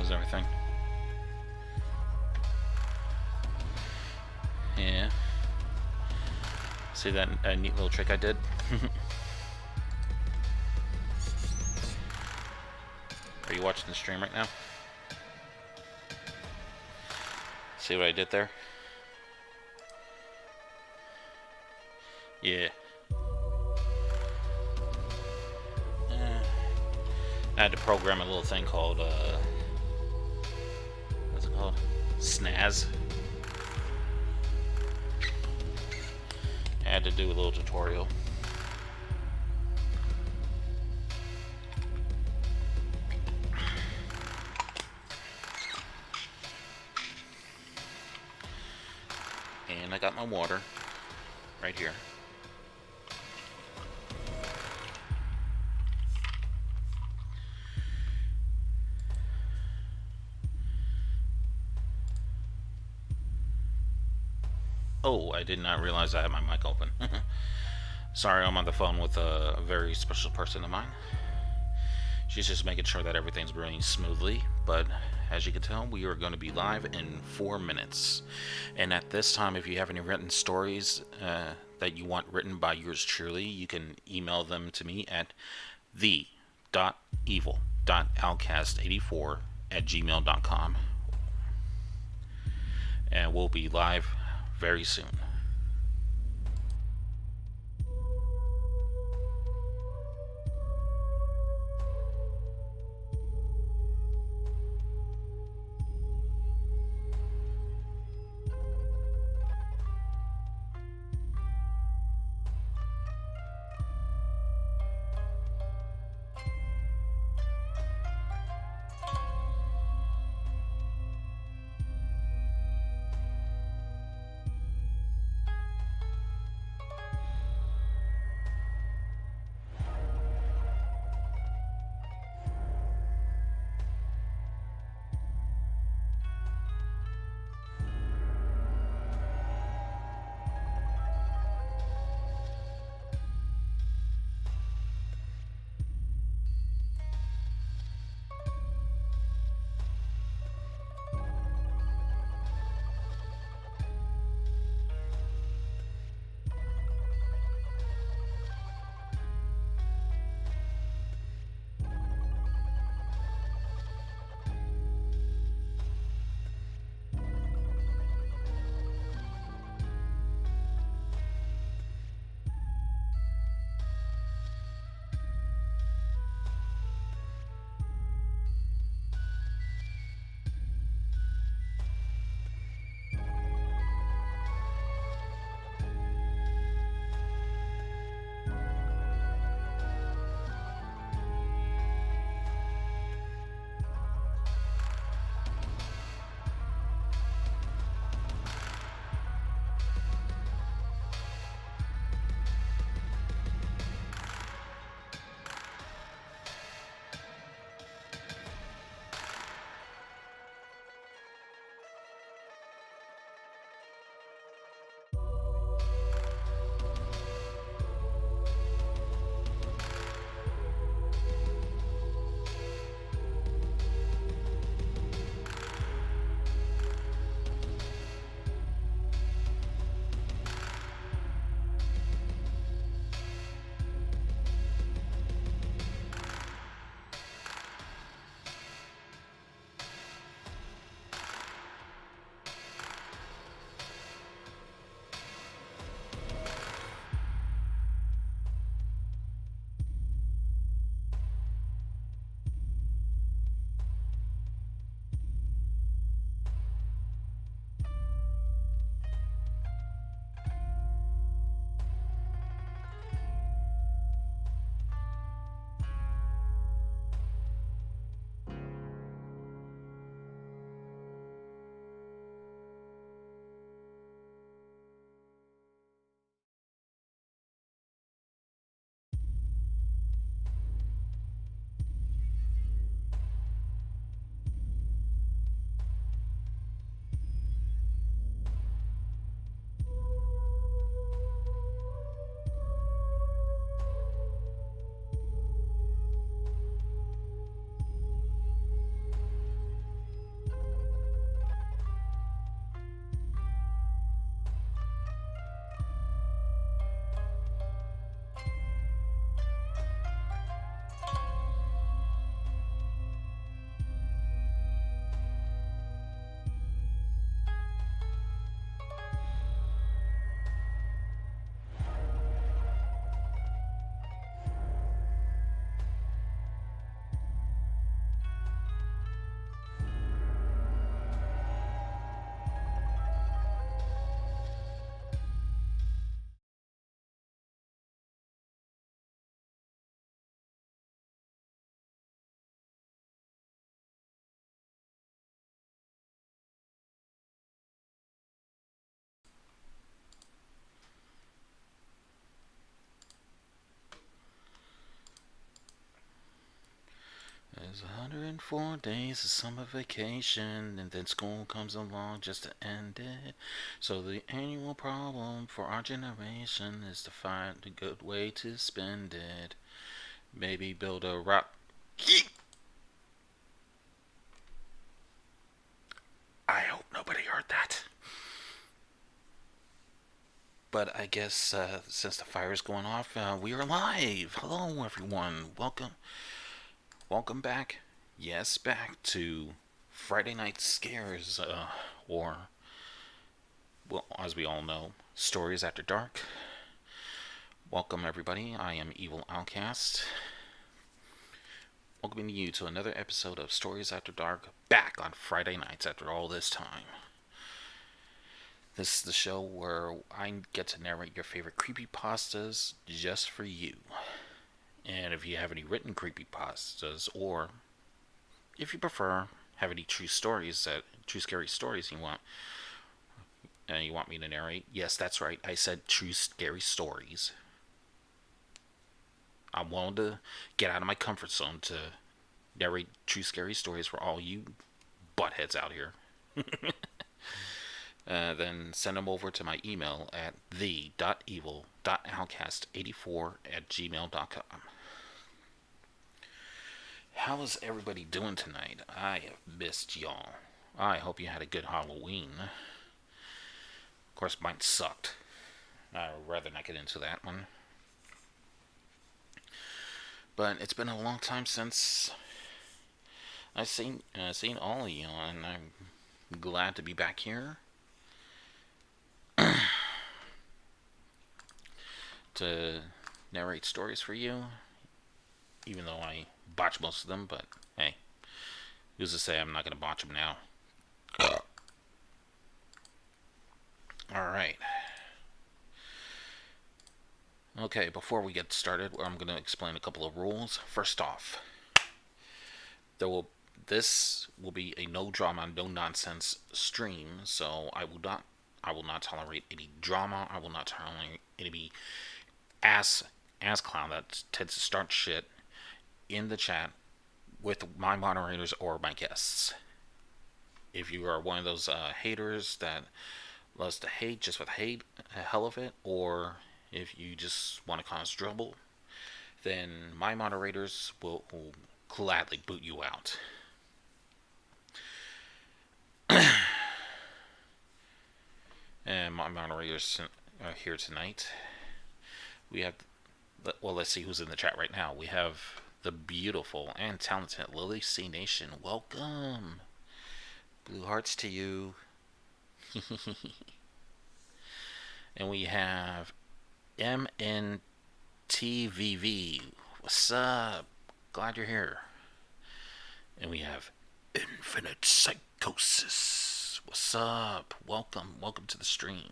cameras and everything. Yeah. See that neat little trick I did? Are you watching the stream right now? See what I did there? Yeah. I had to program a little thing called, what's it called? Snaz. I had to do a little tutorial. And I got my water right here. Oh, I did not realize I had my mic open. Sorry, I'm on the phone with a very special person of mine. She's just making sure that everything's running smoothly, but as you can tell, we are going to be live in 4 minutes. And at this time, if you have any written stories that you want written by yours truly, you can email them to me at the.evil.outcast84@gmail.com. And we'll be live very soon. 104 days of summer vacation, and then school comes along just to end it. So the annual problem for our generation is to find a good way to spend it. Maybe build a rock. I hope nobody heard that. But I guess since the fire is going off, we are live. Hello, everyone. Welcome back. Yes, back to Friday Night Scares, or, well, as we all know, Stories After Dark. Welcome, everybody. I am Evil Outcast. Welcoming you to another episode of Stories After Dark, back on Friday nights after all this time. This is the show where I get to narrate your favorite creepypastas just for you. And if you have any written creepypastas, or if you prefer, have any true scary stories you want me to narrate, yes, that's right, I said true scary stories. I'm willing to get out of my comfort zone to narrate true scary stories for all you buttheads out here. Then send them over to my email at the.evil.outcast84@gmail.com. How is everybody doing tonight? I have missed y'all. I hope you had a good Halloween. Of course, mine sucked. I'd rather not get into that one. But it's been a long time since I've seen all of you, and I'm glad to be back here to narrate stories for you, even though I botch most of them. But hey, who's to say I'm not going to botch them now? Alright. Okay, before we get started, I'm going to explain a couple of rules. First off, this will be a no drama, no nonsense stream, so I will not tolerate any drama. I will not tolerate any ass clown that tends to start shit in the chat with my moderators or my guests. If you are one of those haters that loves to hate just with hate, a hell of it, or if you just want to cause trouble, then my moderators will gladly boot you out. And my moderators are here tonight. We have, well, let's see who's in the chat right now. We have the beautiful and talented Lily C Nation. Welcome. Blue hearts to you. And we have MNTVV. What's up? Glad you're here. And we have Infinite Psychosis. What's up? Welcome to the stream.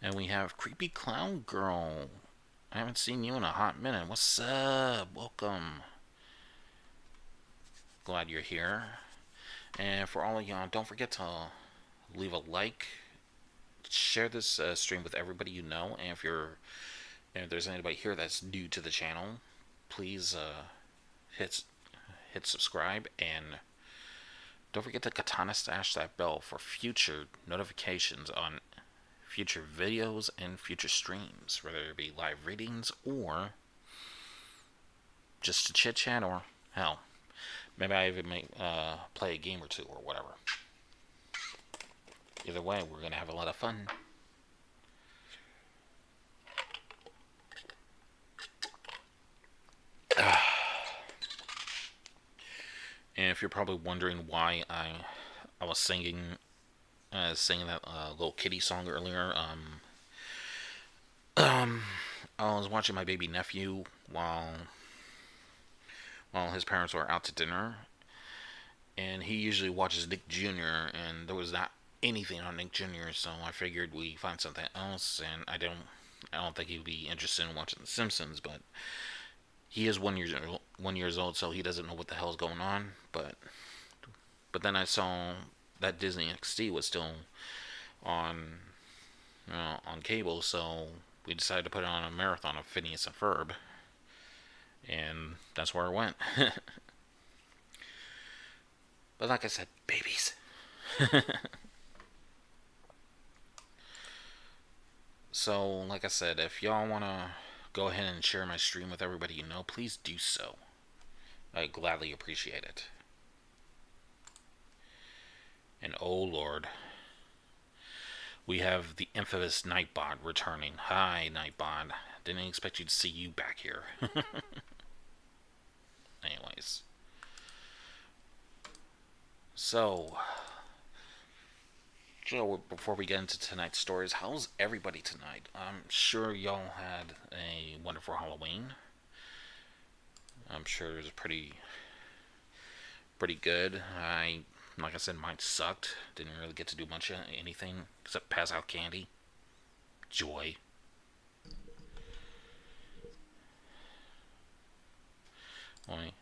And we have Creepy Clown Girl. I haven't seen you in a hot minute. What's up? Welcome. Glad you're here. And for all of y'all, don't forget to leave a like. Share this stream with everybody you know. And if there's anybody here that's new to the channel, please hit subscribe, and don't forget to katana stash that bell for future notifications on future videos and future streams, whether it be live readings or just to chit chat, or hell, maybe I even play a game or two or whatever. Either way, we're gonna have a lot of fun. And if you're probably wondering why I was singing that little kitty song earlier, I was watching my baby nephew while his parents were out to dinner, and he usually watches Nick Jr., and there was not anything on Nick Jr., so I figured we find something else. And I don't think he'd be interested in watching The Simpsons, but he is 1 year old, so he doesn't know what the hell's going on. But then I saw that Disney XD was still on cable, so we decided to put it on a marathon of Phineas and Ferb, and that's where I went. But like I said, babies. So, like I said, if y'all want to go ahead and share my stream with everybody you know, please do so. I gladly appreciate it. And oh lord, we have the infamous Nightbot returning. Hi, Nightbot. Didn't expect you to see you back here. Anyways. So, Joe, before we get into tonight's stories, how's everybody tonight? I'm sure y'all had a wonderful Halloween. I'm sure it was pretty good. Like I said, mine sucked. Didn't really get to do much of anything except pass out candy. Joy. Wait,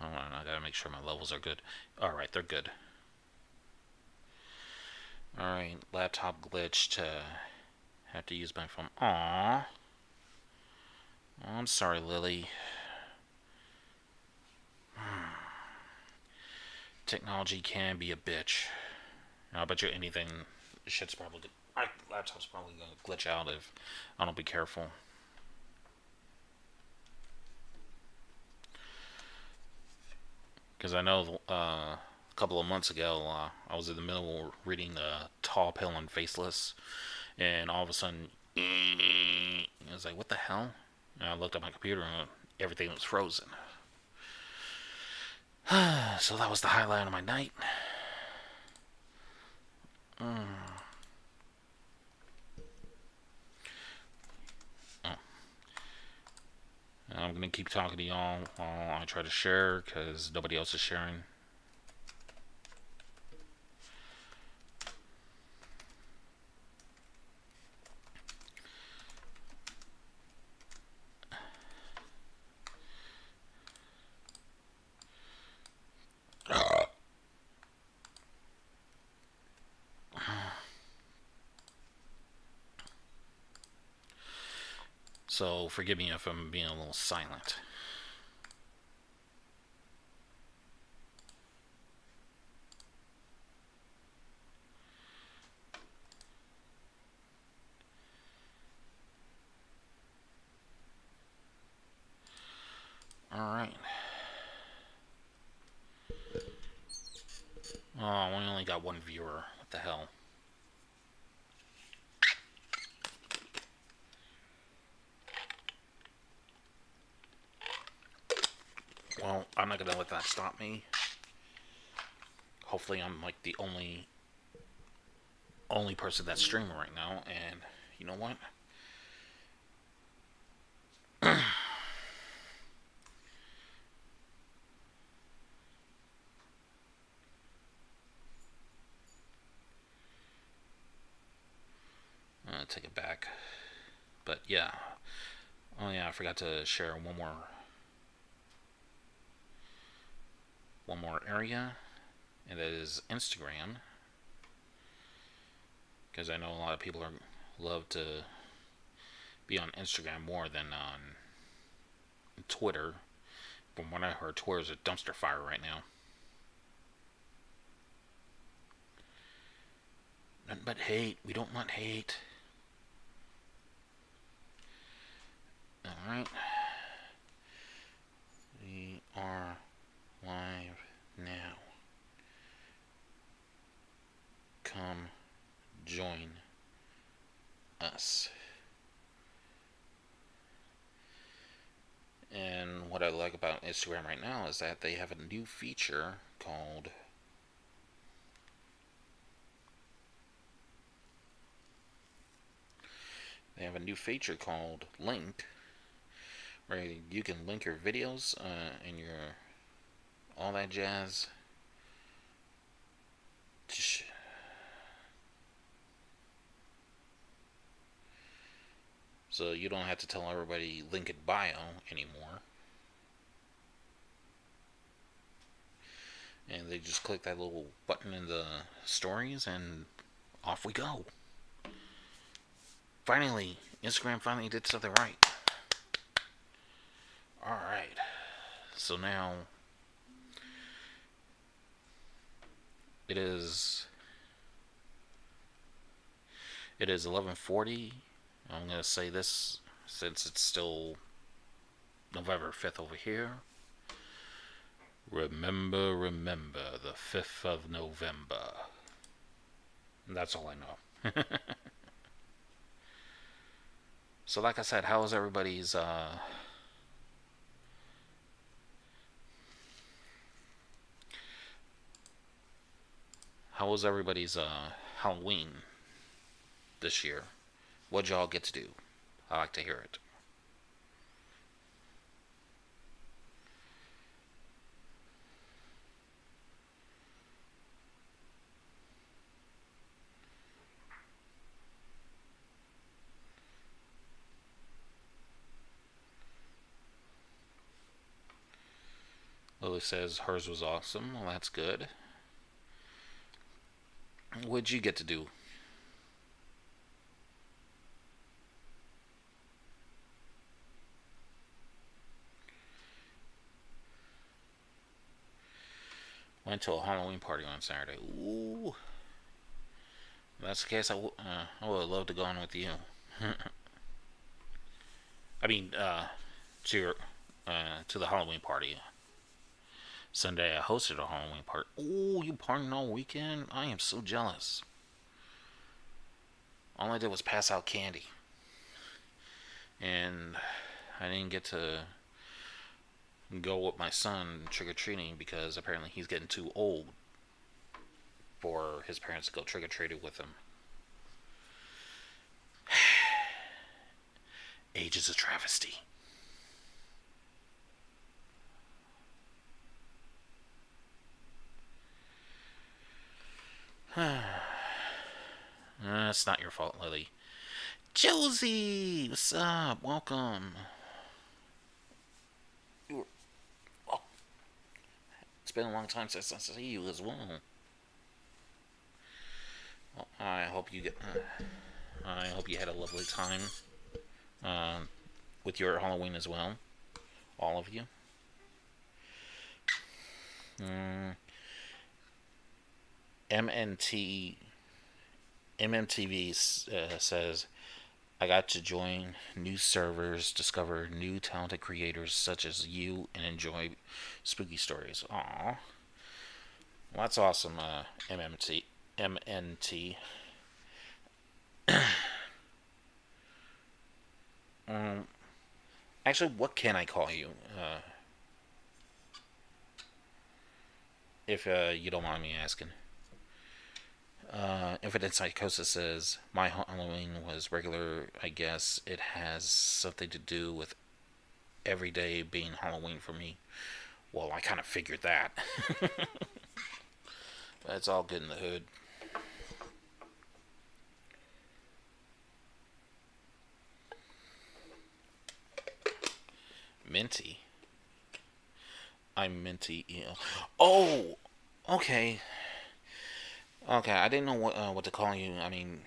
hold on, I gotta make sure my levels are good. Alright, they're good. Alright, laptop glitched. Have to use my phone. Aww. Oh, I'm sorry, Lily. Technology can be a bitch. I bet you anything, shit's probably good. My laptop's probably gonna glitch out if I don't be careful. Because I know a couple of months ago, I was in the middle of reading Tall, Pale, and Faceless, and all of a sudden, I was like, what the hell? And I looked at my computer and everything was frozen. So that was the highlight of my night. Oh. I'm gonna keep talking to y'all while I try to share because nobody else is sharing. So forgive me if I'm being a little silent. Alright. Oh, we only got one viewer. What the hell? Well, I'm not gonna let that stop me. Hopefully I'm like the only person that's streaming right now, and you know what? I'm gonna take it back. But yeah. Oh yeah, I forgot to share one more area, and that is Instagram, because I know a lot of people love to be on Instagram more than on Twitter. From what I heard, Twitter is a dumpster fire right now. Nothing but hate. We don't want hate. Alright. We are live now. Come join us. And what I like about Instagram right now is that they have a new feature called Linked, where you can link your videos and your all that jazz. So you don't have to tell everybody link in bio anymore. And they just click that little button in the stories and off we go. Finally, Instagram finally did something right. Alright. So now it is 11:40. I'm gonna say this since it's still November 5th over here. Remember, remember the 5th of November. That's all I know. So like I said, how was everybody's Halloween this year? What'd y'all get to do? I like to hear it. Lily says hers was awesome. Well, that's good. What'd you get to do? Went to a Halloween party on Saturday. Ooh. If that's the case, I would love to go on with you. I mean, to your, to the Halloween party. Sunday, I hosted a Halloween party. Ooh, you partying all weekend? I am so jealous. All I did was pass out candy. And I didn't get to go with my son trick-or-treating because apparently he's getting too old for his parents to go trick-or-treating with him. Age is a travesty. It's not your fault, Lily. Josie, what's up? Welcome. Oh, it's been a long time since I see you as well. Well, I hope you had a lovely time with your Halloween as well, all of you. MNT MMTV says, I got to join new servers, discover new talented creators such as you, and enjoy spooky stories. Aww. Well, that's awesome, MNT. um, Actually, what can I call you? If you don't mind me asking. Infinite Psychosis says, my Halloween was regular. I guess it has something to do with every day being Halloween for me. Well, I kind of figured that. But it's all good in the hood. Minty. I'm Minty. Oh, okay. Okay, I didn't know what to call you. I mean,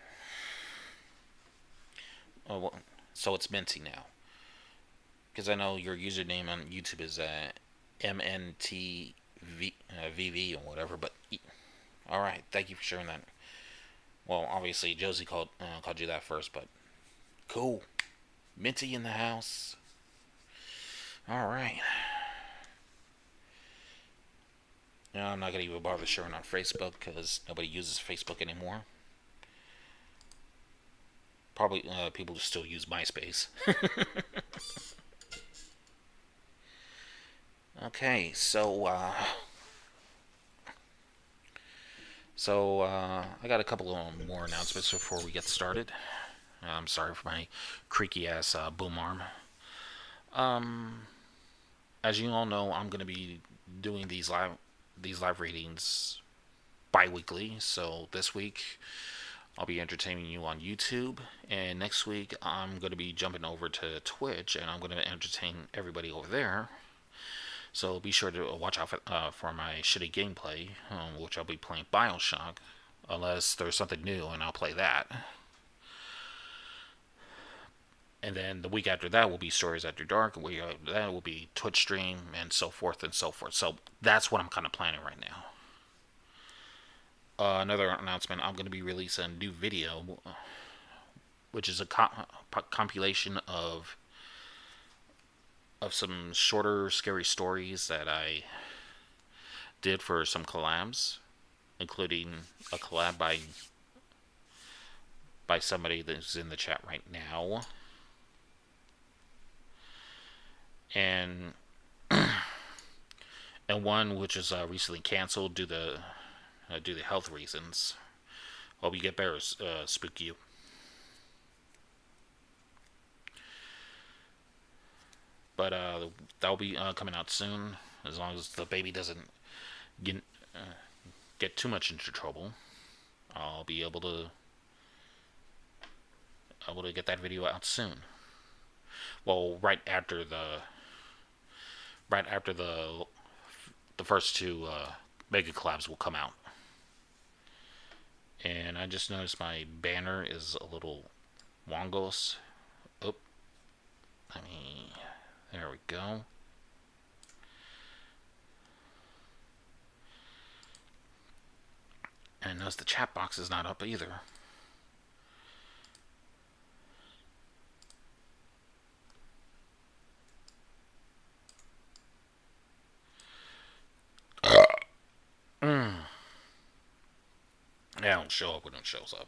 well, so it's Minty now. Because I know your username on YouTube is MNTVV or whatever. But all right, thank you for sharing that. Well, obviously Josie called you that first, but cool. Minty in the house. All right. No, I'm not gonna even bother sharing on Facebook because nobody uses Facebook anymore. Probably people still use MySpace. Okay, I got a couple of more announcements before we get started. I'm sorry for my creaky ass boom arm. As you all know, I'm gonna be doing these live readings bi-weekly. So this week I'll be entertaining you on YouTube, and next week I'm going to be jumping over to Twitch, and I'm going to entertain everybody over there. So be sure to watch out for my shitty gameplay, which I'll be playing Bioshock, unless there's something new, and I'll play that. And then the week after that will be Stories After Dark. That will be Twitch stream and so forth and so forth. So that's what I'm kind of planning right now. Another announcement: I'm going to be releasing a new video, which is a compilation of some shorter, scary stories that I did for some collabs, including a collab by somebody that's in the chat right now. And one which is recently canceled due to health reasons. Hope you get better, Spook You. But that'll be coming out soon, as long as the baby doesn't get too much into trouble. I'll be able to get that video out soon. Well, right after the first two mega collabs will come out. And I just noticed my banner is a little wongos. Oh, there we go. And notice the chat box is not up either. Yeah, don't show up when it shows up.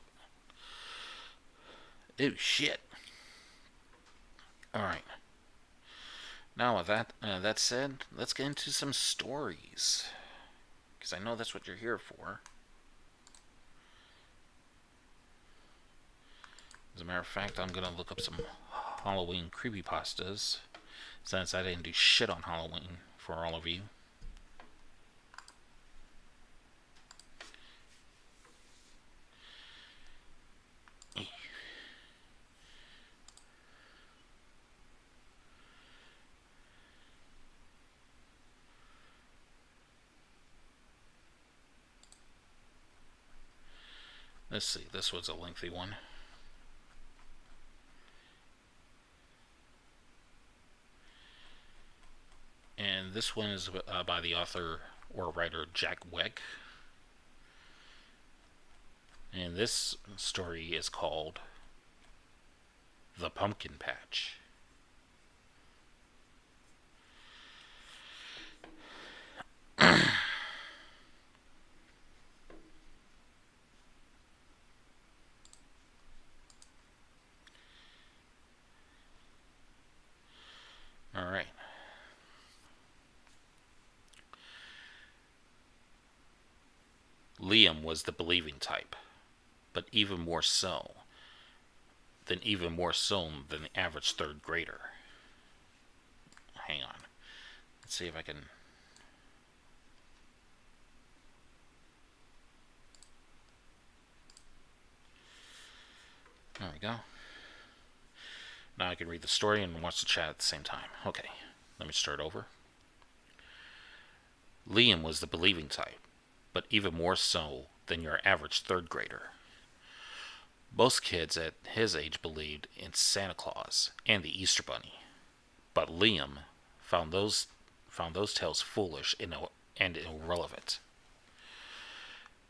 Ew, shit. Alright. Now with that said, let's get into some stories. Because I know that's what you're here for. As a matter of fact, I'm going to look up some Halloween creepypastas, since I didn't do shit on Halloween for all of you. Let's see, this was a lengthy one. And this one is by the author or writer Jack Wick. And this story is called The Pumpkin Patch. Alright. Liam was the believing type, but even more so than the average third grader. Hang on. Let's see if I can... There we go. Now I can read the story and watch the chat at the same time. Okay, let me start over. Liam was the believing type, but even more so than your average third grader. Most kids at his age believed in Santa Claus and the Easter Bunny, but Liam found those tales foolish and irrelevant.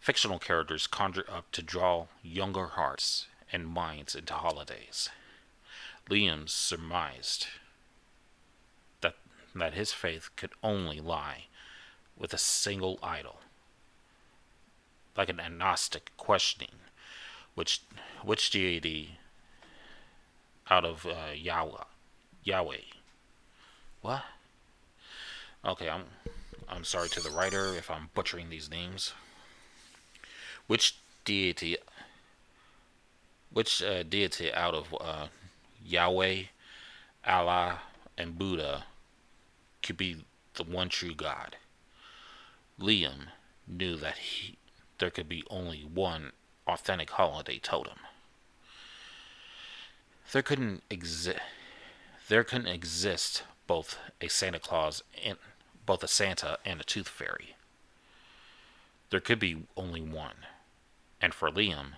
Fictional characters conjured up to draw younger hearts and minds into holidays. Liam surmised that his faith could only lie with a single idol, like an agnostic questioning which deity out of Yahweh. What? Okay, I'm sorry to the writer if I'm butchering these names. Which deity out of Yahweh, Allah, and Buddha could be the one true God? Liam knew that there could be only one authentic holiday totem. There couldn't exist both a Santa and a Tooth Fairy. There could be only one, and for Liam,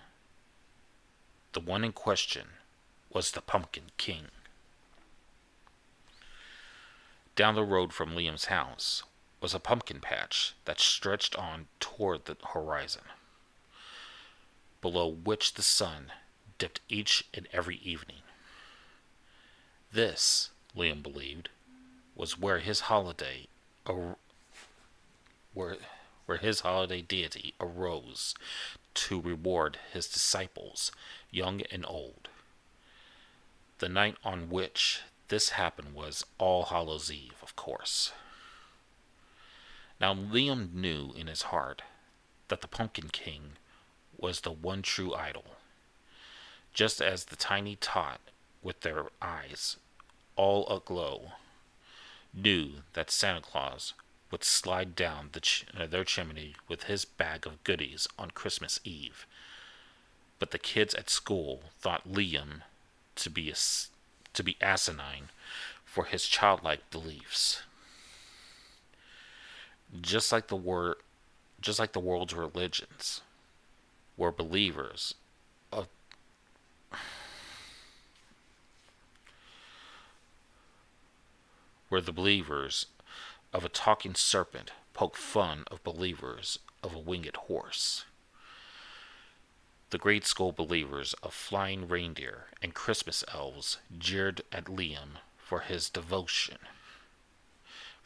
the one in question was the Pumpkin King. Down the road from Liam's house was a pumpkin patch that stretched on toward the horizon, below which the sun dipped each and every evening. This, Liam believed, was where his holiday where, where his holiday deity arose to reward his disciples, young and old. The night on which this happened was All Hallows Eve, of course. Now Liam knew in his heart that the Pumpkin King was the one true idol, just as the tiny tot, with their eyes all aglow, knew that Santa Claus would slide down their chimney with his bag of goodies on Christmas Eve. But the kids at school thought Liam to be asinine for his childlike beliefs. Just like the world's religions were believers of where the believers of a talking serpent poke fun of believers of a winged horse. The grade school believers of flying reindeer and Christmas elves jeered at Liam for his devotion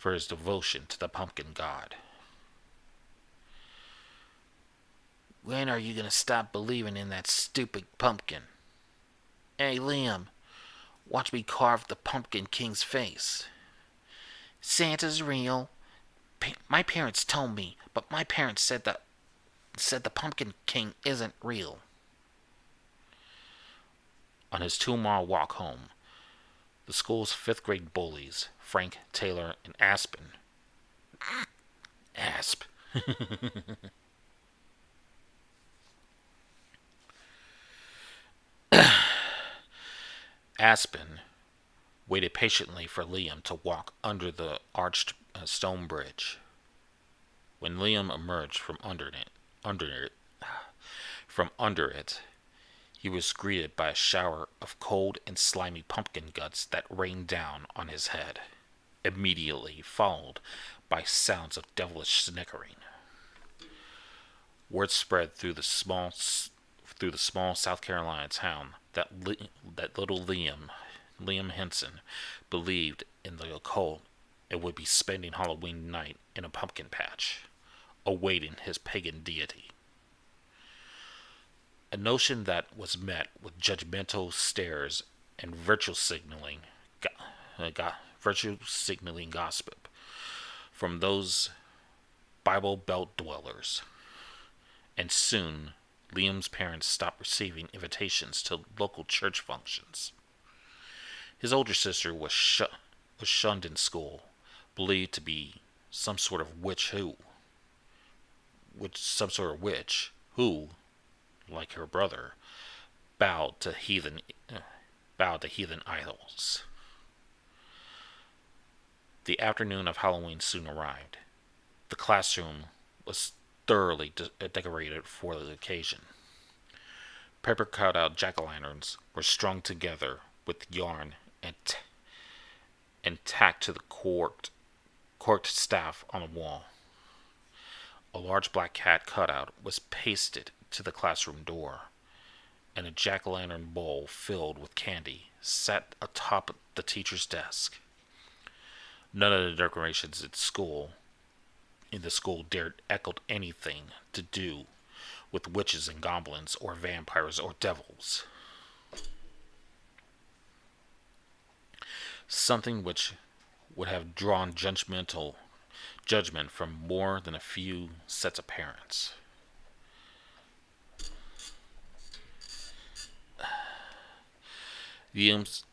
to the pumpkin god. When are you going to stop believing in that stupid pumpkin? Hey, Liam, watch me carve the Pumpkin King's face. Santa's real. My parents told me, but my parents said the Pumpkin King isn't real. On his 2-mile walk home, the school's 5th grade bullies, Frank, Taylor, and Aspen, Aspen waited patiently for Liam to walk under the arched stone bridge. When Liam emerged from under it, he was greeted by a shower of cold and slimy pumpkin guts that rained down on his head, immediately followed by sounds of devilish snickering. Word spread through the small South Carolina town that little Liam Henson believed in the occult and would be spending Halloween night in a pumpkin patch, awaiting his pagan deity. A notion that was met with judgmental stares and virtue signaling gossip from those Bible Belt dwellers. And soon, Liam's parents stopped receiving invitations to local church functions. His older sister was shunned in school, believed to be some sort of witch who, like her brother, bowed to heathen idols. The afternoon of Halloween soon arrived. The classroom was thoroughly decorated for the occasion. Paper cutout jack-o'-lanterns were strung together with yarn and tacked to the corked staff on the wall. A large black cat cutout was pasted to the classroom door, and a jack-o'-lantern bowl filled with candy sat atop the teacher's desk. None of the decorations in the school dared echo anything to do with witches and goblins or vampires or devils. Something which would have drawn judgment from more than a few sets of parents. Liam's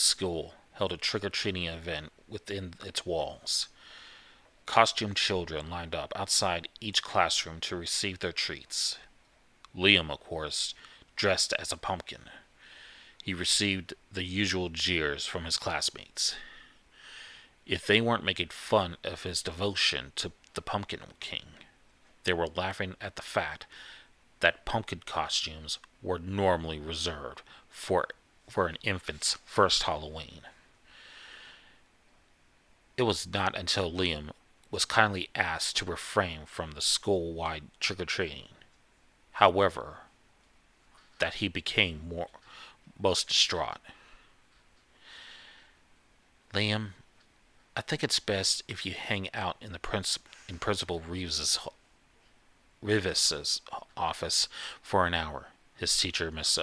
school held a trick-or-treating event within its walls. Costumed children lined up outside each classroom to receive their treats. Liam, of course, dressed as a pumpkin. He received the usual jeers from his classmates. If they weren't making fun of his devotion to the Pumpkin King, they were laughing at the fact that pumpkin costumes were normally reserved for for an infant's first Halloween. It was not until Liam was kindly asked to refrain from the school-wide trick-or-treating, however, that he became most distraught. Liam, I think it's best if you hang out in Principal Revis's office for an hour. His teacher, Miss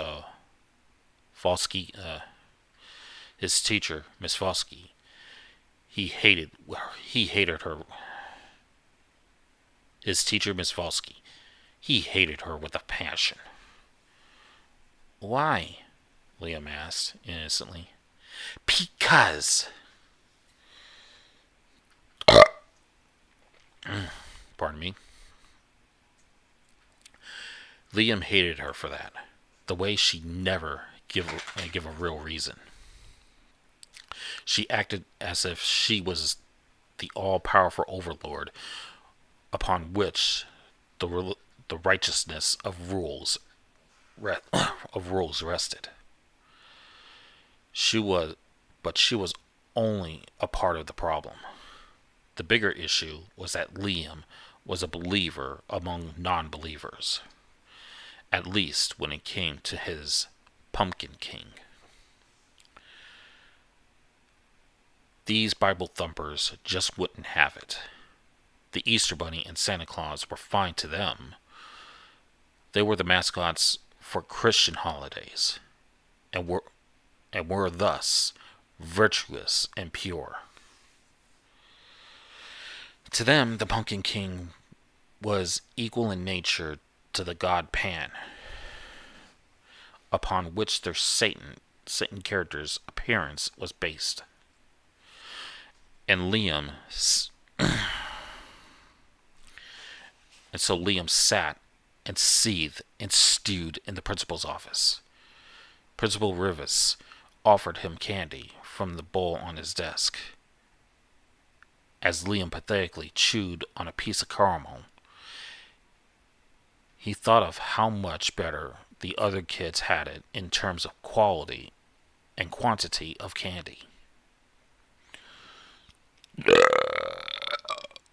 Volsky, his teacher, Miss Volsky, he hated her. His teacher, Miss Volsky, he hated her with a passion. Why? Liam asked innocently. Because. Pardon me. Liam hated her for that. The way she never give a real reason. She acted as if she was the all-powerful overlord upon which the righteousness of rules rested. She was only a part of the problem. The bigger issue was that Liam was a believer among non-believers, at least when it came to his Pumpkin King. These Bible thumpers just wouldn't have it. The Easter Bunny and Santa Claus were fine to them. They were the mascots for Christian holidays, and were thus virtuous and pure. To them, the Pumpkin King was equal in nature to the god Pan, upon which their Satan character's appearance was based. And so Liam sat and seethed and stewed in the principal's office. Principal Rivas offered him candy from the bowl on his desk. As Liam pathetically chewed on a piece of caramel, he thought of how much better the other kids had it in terms of quality and quantity of candy.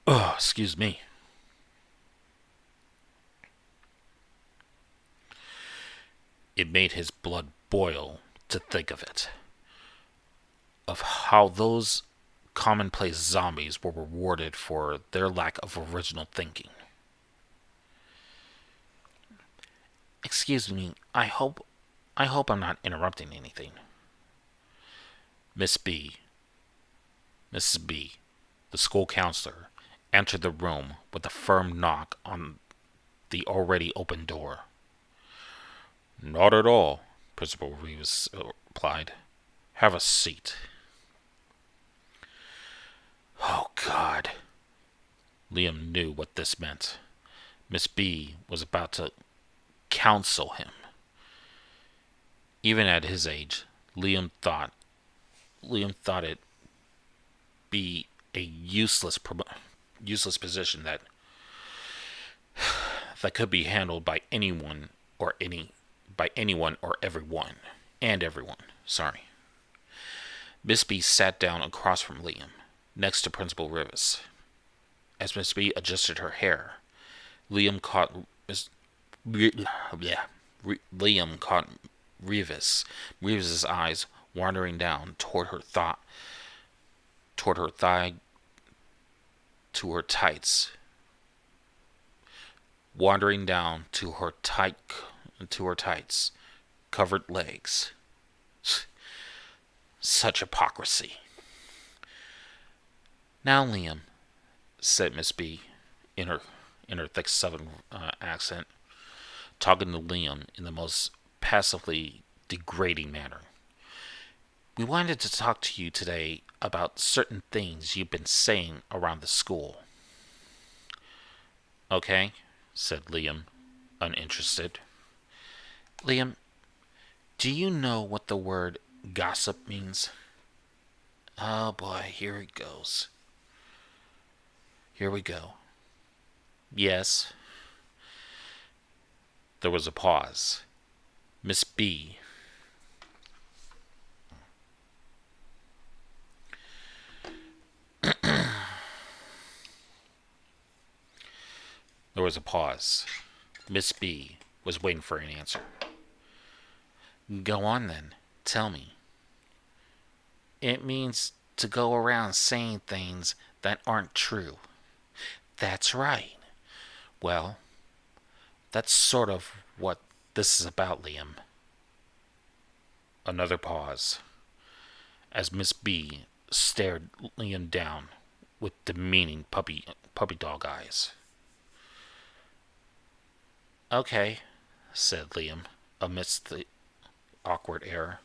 Oh, excuse me. It made his blood boil to think of it. Of how those commonplace zombies were rewarded for their lack of original thinking. Excuse me, I hope I'm not interrupting anything. Mrs. B, the school counselor, entered the room with a firm knock on the already open door. Not at all, Principal Reeves replied. Have a seat. Oh, God. Liam knew what this meant. Miss B was about to counsel him. Even at his age, Liam thought it be a useless position that could be handled by anyone or everyone. Sorry. Miss B sat down across from Liam, next to Principal Rivas. As Miss B adjusted her hair, Liam caught Revis's eyes wandering down toward her thigh, to her tights, wandering down to her tights, covered legs. Such hypocrisy. Now, Liam, said Miss B, in her thick Southern accent, talking to Liam in the most passively degrading manner. We wanted to talk to you today about certain things you've been saying around the school. Okay, said Liam, uninterested. Liam, do you know what the word gossip means? Oh boy, here it goes. Here we go. Yes. There was a pause. Miss B There was a pause. Miss B was waiting for an answer. Go on then. Tell me. It means to go around saying things that aren't true. That's right. Well, that's sort of what this is about, Liam. Another pause, as Miss B stared Liam down with demeaning puppy dog eyes. Okay, said Liam, amidst the awkward air.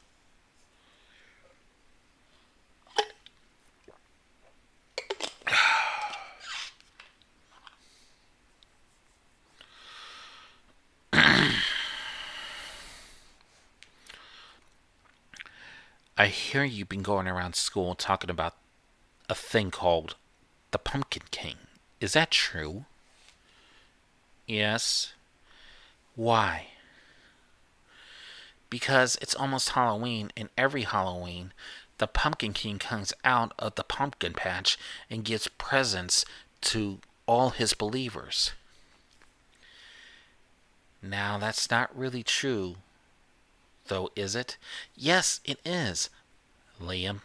I hear you've been going around school talking about a thing called the Pumpkin King. Is that true? Yes. Why? Because it's almost Halloween, and every Halloween, the Pumpkin King comes out of the pumpkin patch and gives presents to all his believers. Now, that's not really true, though, is it? Yes, it is. Liam,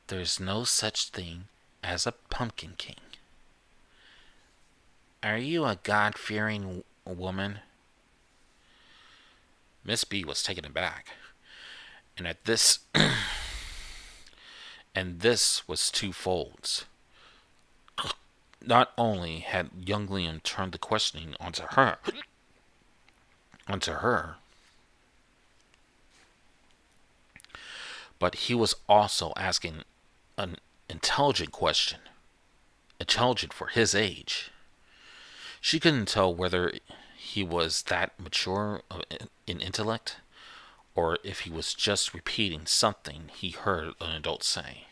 there's no such thing as a Pumpkin King. Are you a God-fearing woman? Miss B was taken aback. And at this and this was twofold. Not only had young Liam turned the questioning onto her, but he was also asking an intelligent question, intelligent for his age. She couldn't tell whether he was that mature in intellect, or if he was just repeating something he heard an adult say.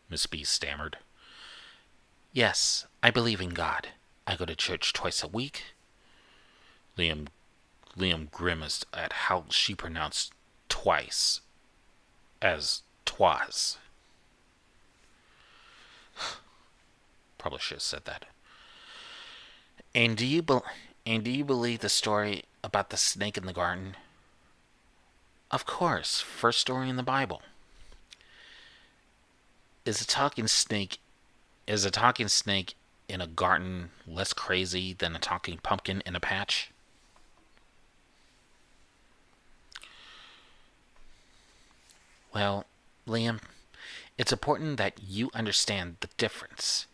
Miss B stammered. Yes, I believe in God. I go to church twice a week. Liam grimaced at how she pronounced twice as twas. Probably should have said that. And do you believe the story about the snake in the garden? Of course, first story in the Bible. Is a talking snake in a garden less crazy than a talking pumpkin in a patch? Well, Liam, it's important that you understand the difference.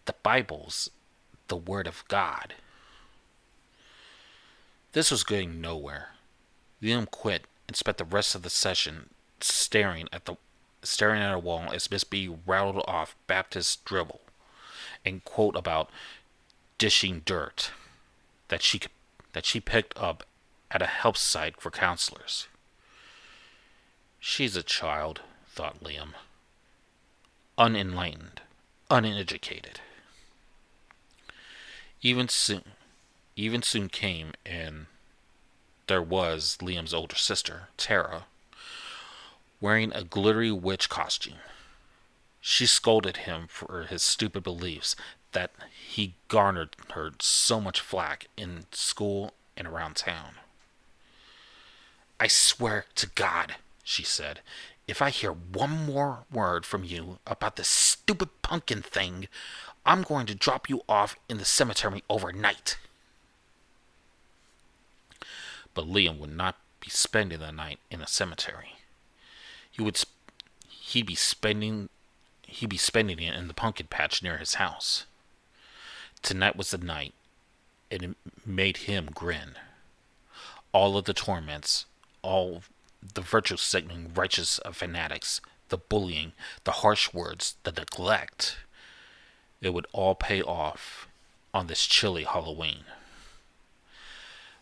The Bible's the Word of God. This was going nowhere. Liam quit and spent the rest of the session staring at a wall as Miss B rattled off Baptist drivel and quote about dishing dirt that she picked up at a help site for counselors. She's a child, thought Liam. Unenlightened, uneducated. Even soon came, and there was Liam's older sister, Tara, wearing a glittery witch costume. She scolded him for his stupid beliefs that he garnered her so much flack in school and around town. I swear to God, she said, if I hear one more word from you about this stupid pumpkin thing, I'm going to drop you off in the cemetery overnight. But Liam would not be spending the night in a cemetery. He'd be spending it in the pumpkin patch near his house. Tonight was the night, and it made him grin. All of the torments, all the virtue-signaling righteous fanatics, the bullying, the harsh words, the neglect, it would all pay off on this chilly Halloween.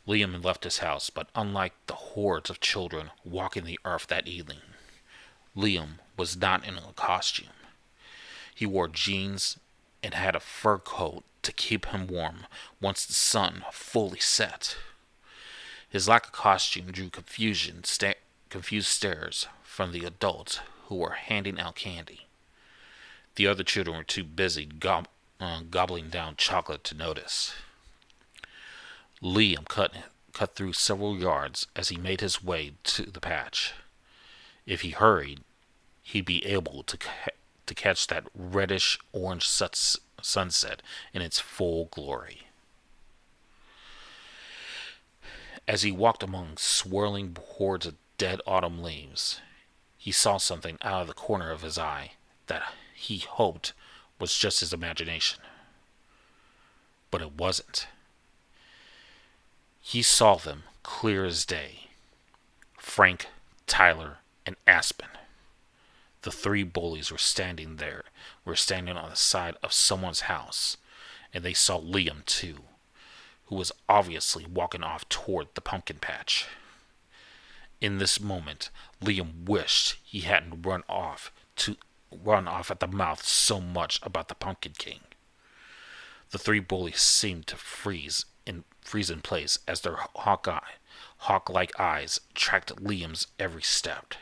Liam had left his house, but unlike the hordes of children walking the earth that evening, Liam was not in a costume. He wore jeans and had a fur coat to keep him warm once the sun fully set. His lack of costume drew confused stares from the adults who were handing out candy. The other children were too busy gobbling down chocolate to notice. Liam cut through several yards as he made his way to the patch. If he hurried, he'd be able to catch that reddish-orange sunset in its full glory. As he walked among swirling hordes of dead autumn leaves, he saw something out of the corner of his eye that he hoped was just his imagination. But it wasn't. He saw them clear as day. Frank, Tyler, and Aspen. The three bullies were standing on the side of someone's house, and they saw Liam too, who was obviously walking off toward the pumpkin patch. In this moment, Liam wished he hadn't run off at the mouth so much about the Pumpkin King. The three bullies seemed to freeze in place as their hawk-like eyes tracked Liam's every step.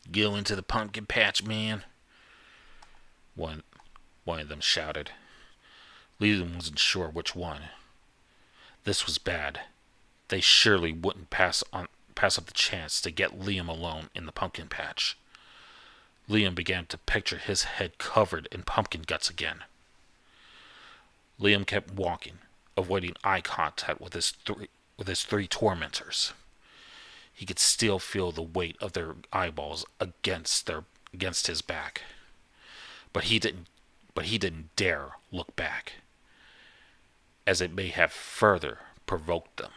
"Go into the pumpkin patch, man," one of them shouted. Liam wasn't sure which one. This was bad. They surely wouldn't pass up the chance to get Liam alone in the pumpkin patch. Liam began to picture his head covered in pumpkin guts again. Liam kept walking, avoiding eye contact with his three tormentors. He could still feel the weight of their eyeballs against his back. But he didn't dare look back, as it may have further provoked them.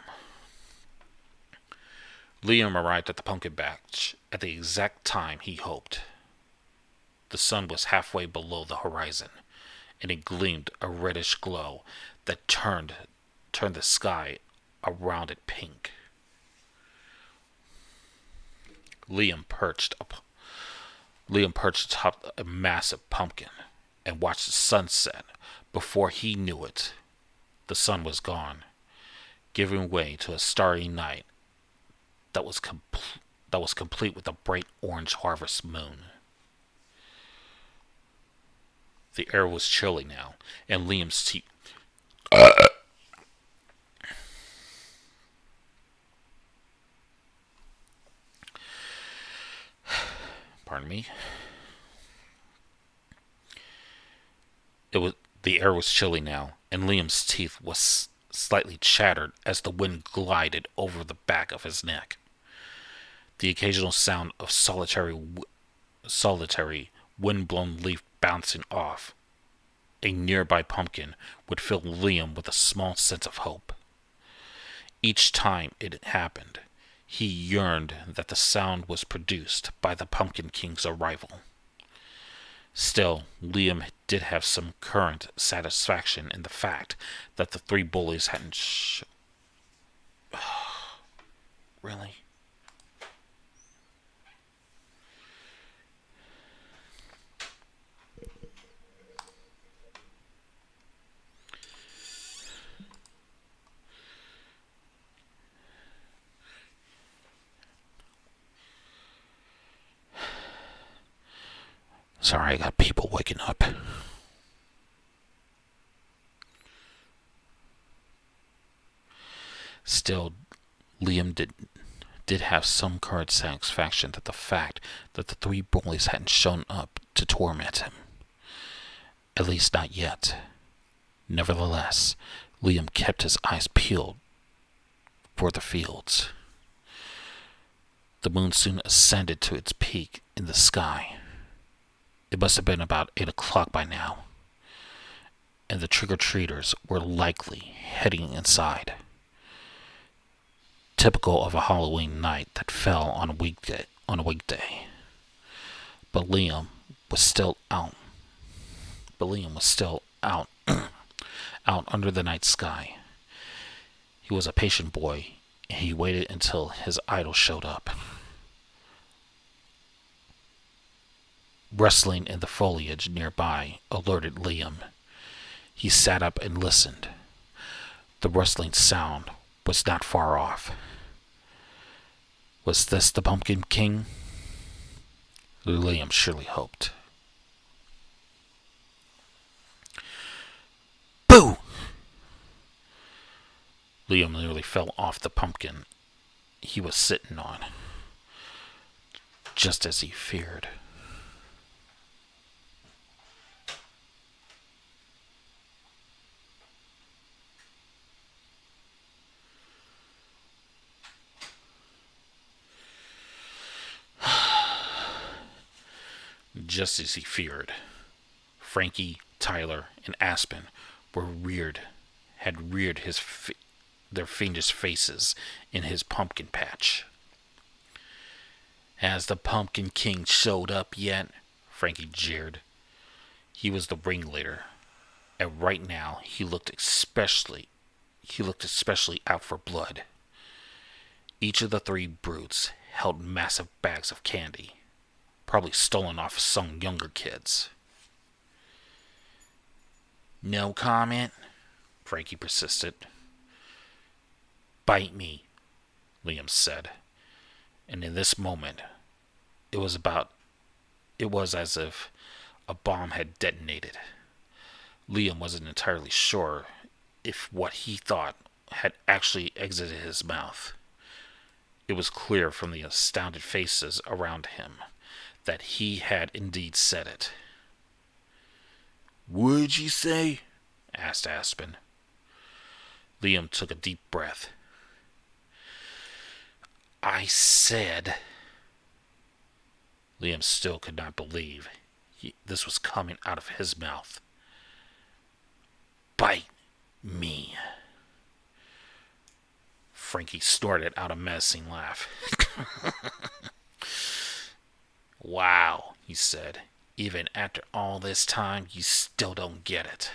Liam arrived at the pumpkin patch at the exact time he hoped. The sun was halfway below the horizon, and it gleamed a reddish glow that turned the sky around it pink. Liam perched atop a massive pumpkin and watched the sunset. Before he knew it, the sun was gone, giving way to a starry night that was complete with a bright orange harvest moon. The air was chilly now, and Liam's teeth... Pardon me. The air was chilly now, and Liam's teeth was slightly chattered as the wind glided over the back of his neck. The occasional sound of solitary wind-blown leaf bouncing off a nearby pumpkin would fill Liam with a small sense of hope. Each time it happened, he yearned that the sound was produced by the Pumpkin King's arrival. Still, Liam did have some current satisfaction in the fact that the three bullies hadn't Really? Sorry, I got people waking up. Still, Liam did have some current satisfaction that the fact that the three bullies hadn't shown up to torment him. At least not yet. Nevertheless, Liam kept his eyes peeled for the fields. The moon soon ascended to its peak in the sky. It must have been about 8 o'clock by now, and the trick-or-treaters were likely heading inside. Typical of a Halloween night that fell on a weekday. But Liam was still out. Out under the night sky. He was a patient boy, and he waited until his idol showed up. Rustling in the foliage nearby alerted Liam. He sat up and listened. The rustling sound was not far off. Was this the Pumpkin King? Liam surely hoped. Liam nearly fell off the pumpkin he was sitting on, just as he feared. Just as he feared, Frankie, Tyler, and Aspen had reared their fiendish faces in his pumpkin patch. Has the Pumpkin King showed up yet? Frankie jeered. He was the ringleader, and right now he looked especially out for blood. Each of the three brutes held massive bags of candy, probably stolen off some younger kids. No comment? Frankie persisted. Bite me, Liam said. And in this moment, it was as if a bomb had detonated. Liam wasn't entirely sure if what he thought had actually exited his mouth. It was clear from the astounded faces around him that he had indeed said it. What'd you say? Asked Aspen. Liam took a deep breath. I said... Liam still could not believe this was coming out of his mouth. Bite me. Frankie snorted out a menacing laugh. Wow, he said. Even after all this time, you still don't get it.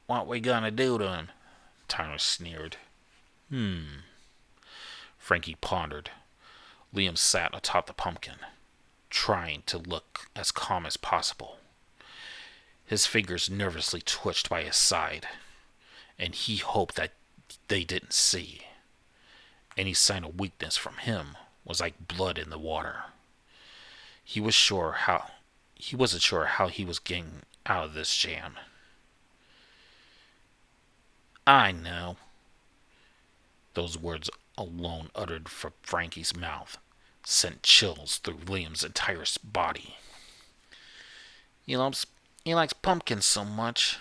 What we gonna do to him? Tyler sneered. Frankie pondered. Liam sat atop the pumpkin, trying to look as calm as possible. His fingers nervously twitched by his side, and he hoped that they didn't see. Any sign of weakness from him was like blood in the water. He wasn't sure how he was getting out of this jam. I know. Those words alone uttered from Frankie's mouth sent chills through Liam's entire body. He likes pumpkins so much.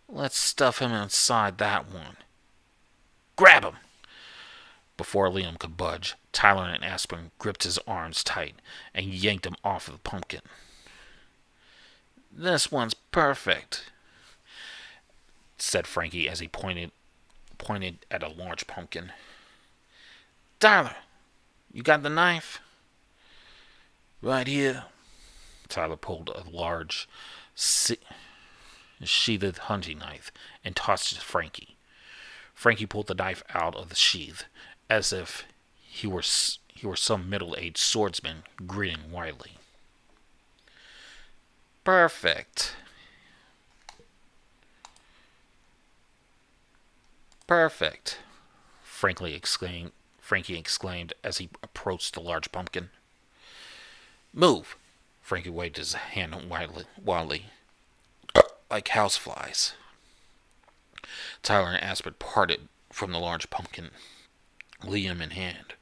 Let's stuff him inside that one. Grab him! Before Liam could budge, Tyler and Aspen gripped his arms tight and yanked him off of the pumpkin. This one's perfect, said Frankie as he pointed at a large pumpkin. Tyler, you got the knife? Right here. Tyler pulled a large, sheathed hunting knife and tossed it to Frankie. Frankie pulled the knife out of the sheath as if he were some middle-aged swordsman grinning widely. Perfect. Perfect, Frankie exclaimed as he approached the large pumpkin. Move! Frankie waved his hand wildly, like houseflies. Tyler and Aspen parted from the large pumpkin, Liam in hand.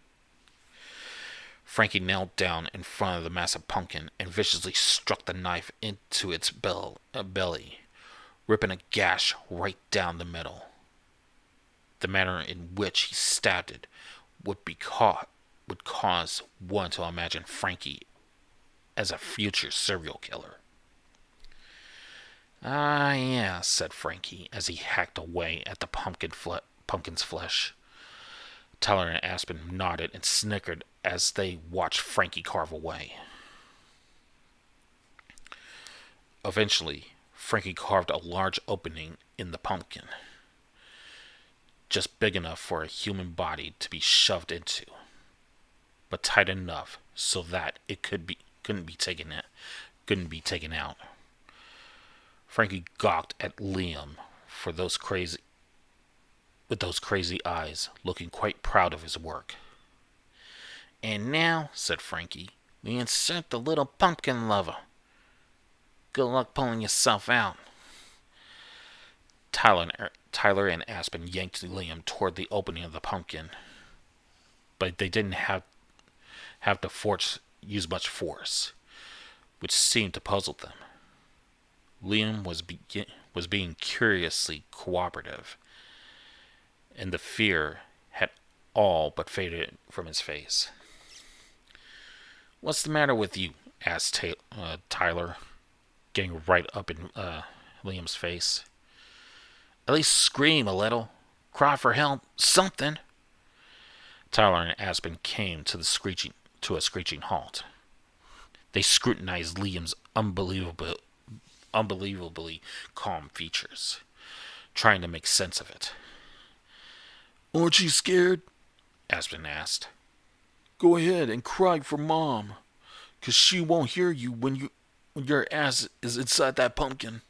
Frankie knelt down in front of the massive pumpkin and viciously struck the knife into its belly, ripping a gash right down the middle. The manner in which he stabbed it would cause one to imagine Frankie as a future serial killer. Ah, yeah, said Frankie as he hacked away at the pumpkin's flesh. Tyler and Aspen nodded and snickered as they watched Frankie carve away. Eventually, Frankie carved a large opening in the pumpkin, just big enough for a human body to be shoved into, but tight enough so that it couldn't be taken out. Frankie gawked at Liam with those crazy eyes, looking quite proud of his work. And now, said Frankie, we insert the little pumpkin lover. Good luck pulling yourself out. Tyler and Aspen yanked Liam toward the opening of the pumpkin, but they didn't have to use much force, which seemed to puzzle them. Liam was being curiously cooperative, and the fear had all but faded from his face. "What's the matter with you?" asked Tyler, getting right up in Liam's face. "At least scream a little. Cry for help. Something." Tyler and Aspen came to a screeching halt. They scrutinized Liam's unbelievably calm features, trying to make sense of it. "Aren't you scared?" Aspen asked. "Go ahead and cry for Mom, 'cause she won't hear you when your ass is inside that pumpkin."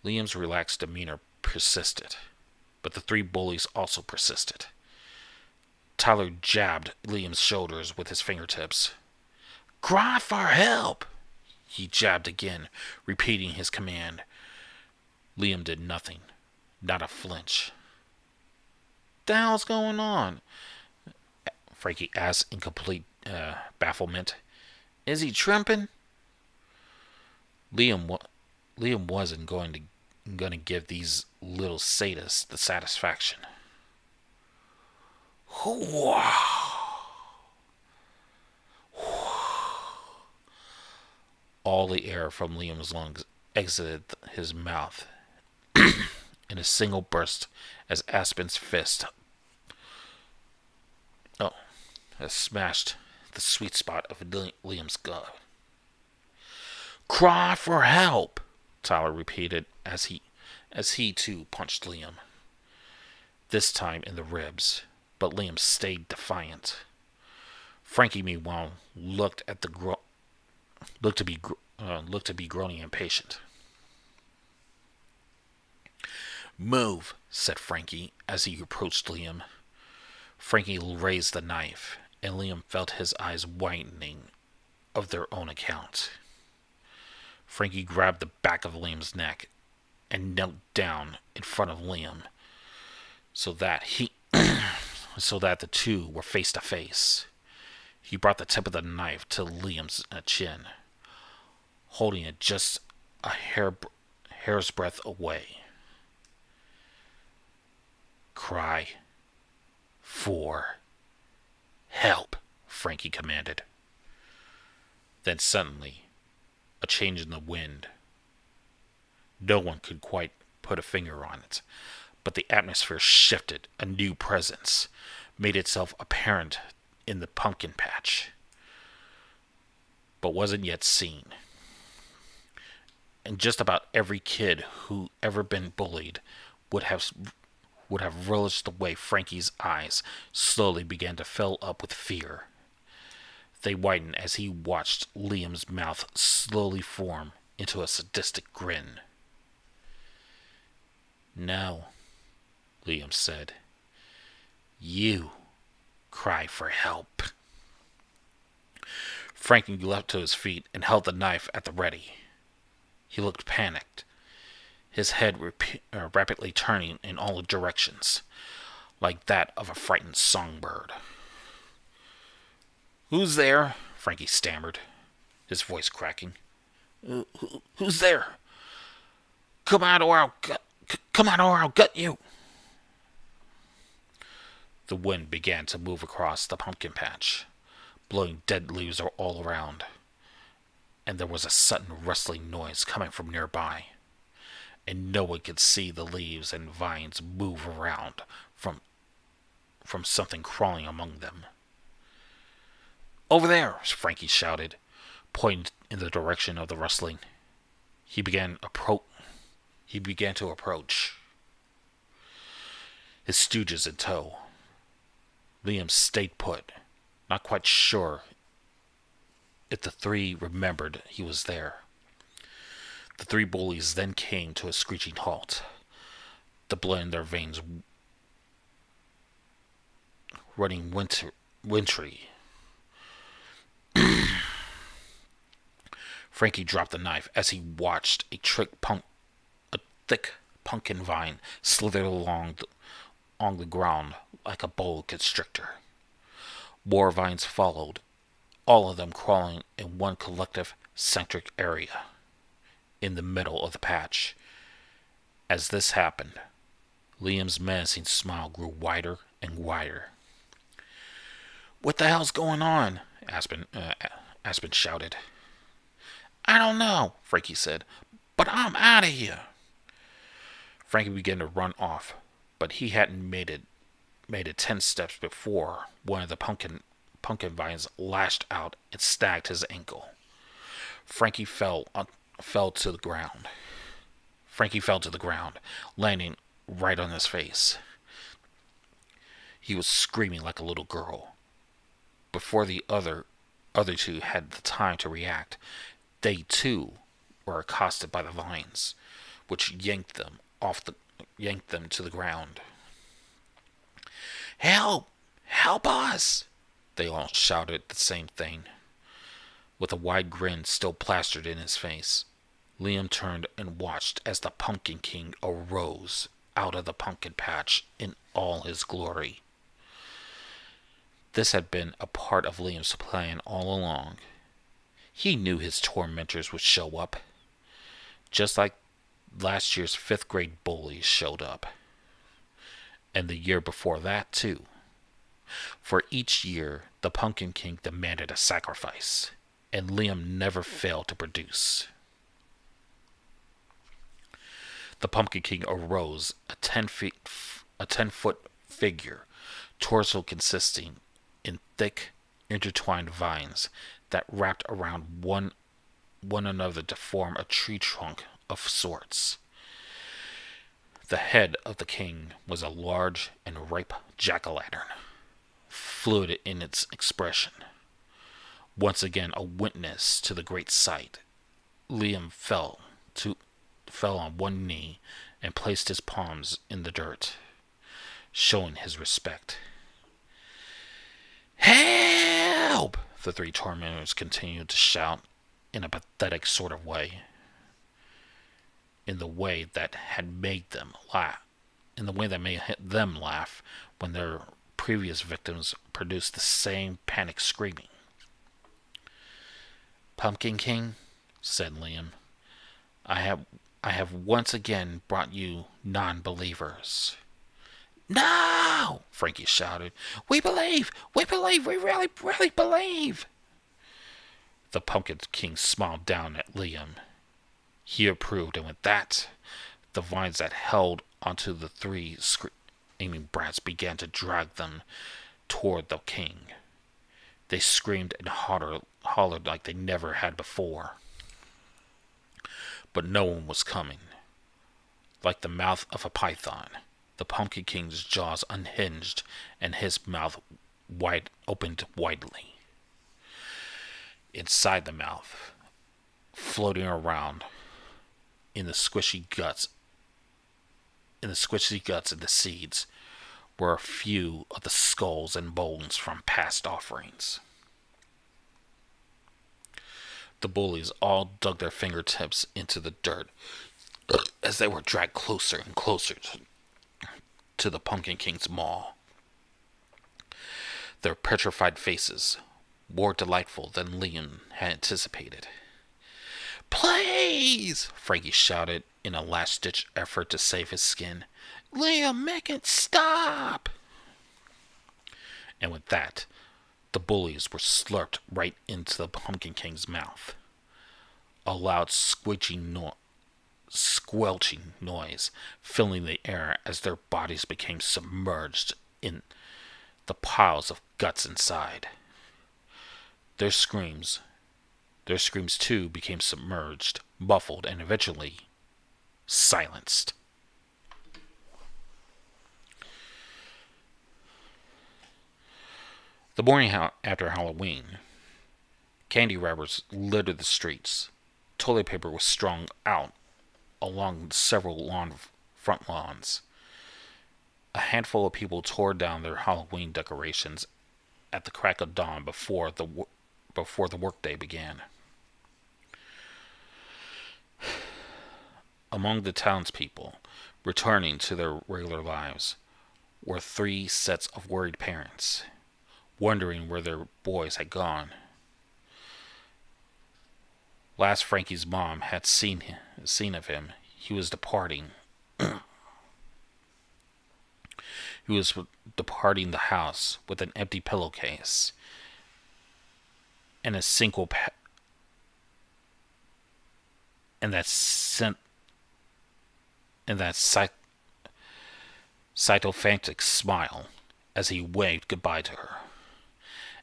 Liam's relaxed demeanor persisted, but the three bullies also persisted. Tyler jabbed Liam's shoulders with his fingertips. "Cry for help!" He jabbed again, repeating his command. Liam did nothing, not a flinch. "The hell's going on?" Frankie asked in complete bafflement. "Is he tripping?" Liam wasn't going to give these little sadists the satisfaction. All the air from Liam's lungs exited his mouth in a single burst as Aspen's fist smashed the sweet spot of Liam's gut. "Cry for help!" Tyler repeated as he too punched Liam. This time in the ribs, but Liam stayed defiant. Frankie, meanwhile, looked to be growing impatient. "Move," said Frankie as he approached Liam. Frankie raised the knife, and Liam felt his eyes widening of their own account. Frankie grabbed the back of Liam's neck and knelt down in front of Liam so that the two were face to face. He brought the tip of the knife to Liam's chin, holding it just a hair's breadth away. "Cry for help," Frankie commanded. Then suddenly, a change in the wind. No one could quite put a finger on it, but the atmosphere shifted. A new presence made itself apparent in the pumpkin patch, but wasn't yet seen. And just about every kid who ever been bullied would have relished the way Frankie's eyes slowly began to fill up with fear. They widened as he watched Liam's mouth slowly form into a sadistic grin. "No," Liam said. "You cry for help." Frankie leapt to his feet and held the knife at the ready. He looked panicked, his head rapidly turning in all directions, like that of a frightened songbird. "Who's there?" Frankie stammered, his voice cracking. Who's there? Come out or I'll gut you." The wind began to move across the pumpkin patch, blowing dead leaves all around, and there was a sudden rustling noise coming from nearby, and no one could see the leaves and vines move around from something crawling among them. "Over there!" Frankie shouted, pointing in the direction of the rustling. He began to approach, his stooges in tow. Liam stayed put, not quite sure if the three remembered he was there. The three bullies then came to a screeching halt, the blood in their veins running wintry. Frankie dropped the knife as he watched a thick pumpkin vine slithered on the ground like a boa constrictor. More vines followed, all of them crawling in one collective centric area in the middle of the patch. As this happened, Liam's menacing smile grew wider and wider. "What the hell's going on?" Aspen shouted. "I don't know," Frankie said, "but I'm out of here." Frankie began to run off, but he hadn't made it 10 steps before one of the pumpkin vines lashed out and snagged his ankle. Frankie fell to the ground. Landing right on his face. He was screaming like a little girl. Before the other two had the time to react, they too were accosted by the vines, which yanked them to the ground. "Help! Help us!" They all shouted the same thing. With a wide grin still plastered in his face, Liam turned and watched as the Pumpkin King arose out of the pumpkin patch in all his glory. This had been a part of Liam's plan all along. He knew his tormentors would show up, just like last year's 5th grade bullies showed up. And the year before that, too. For each year, the Pumpkin King demanded a sacrifice, and Liam never failed to produce. The Pumpkin King arose, a 10-foot figure, torso consisting in thick, intertwined vines that wrapped around one another to form a tree trunk of sorts. The head of the king was a large and ripe jack-o'-lantern, fluid in its expression. Once again a witness to the great sight, Liam fell on one knee and placed his palms in the dirt, showing his respect. "Help!" the 3 tormentors continued to shout in a pathetic sort of way. In the way that made them laugh when their previous victims produced the same panic screaming. "Pumpkin King," said Liam, I have once again brought you non-believers." "No!" Frankie shouted. We believe, we really, really believe." The Pumpkin King smiled down at Liam. He approved, and with that, the vines that held onto the 3 screaming brats began to drag them toward the king. They screamed and hollered like they never had before. But no one was coming. Like the mouth of a python, the Pumpkin King's jaws unhinged and his mouth opened widely. Inside the mouth, floating around in the squishy guts and the seeds, were a few of the skulls and bones from past offerings. The bullies all dug their fingertips into the dirt as they were dragged closer and closer to the Pumpkin King's maw. Their petrified faces, more delightful than Liam had anticipated. "Please!" Frankie shouted in a last-ditch effort to save his skin. "Liam, make it stop!" And with that, the bullies were slurped right into the Pumpkin King's mouth. A loud squelching noise filling the air as their bodies became submerged in the piles of guts inside. Their screams too became submerged, muffled, and eventually silenced. The morning after Halloween, candy wrappers littered the streets. Toilet paper was strung out along several front lawns. A handful of people tore down their Halloween decorations at the crack of dawn before the workday began. Among the townspeople, returning to their regular lives, were 3 sets of worried parents, wondering where their boys had gone. Last Frankie's mom had seen of him. He was departing. He was departing the house with an empty pillowcase and a single and that cytophantic smile as he waved goodbye to her.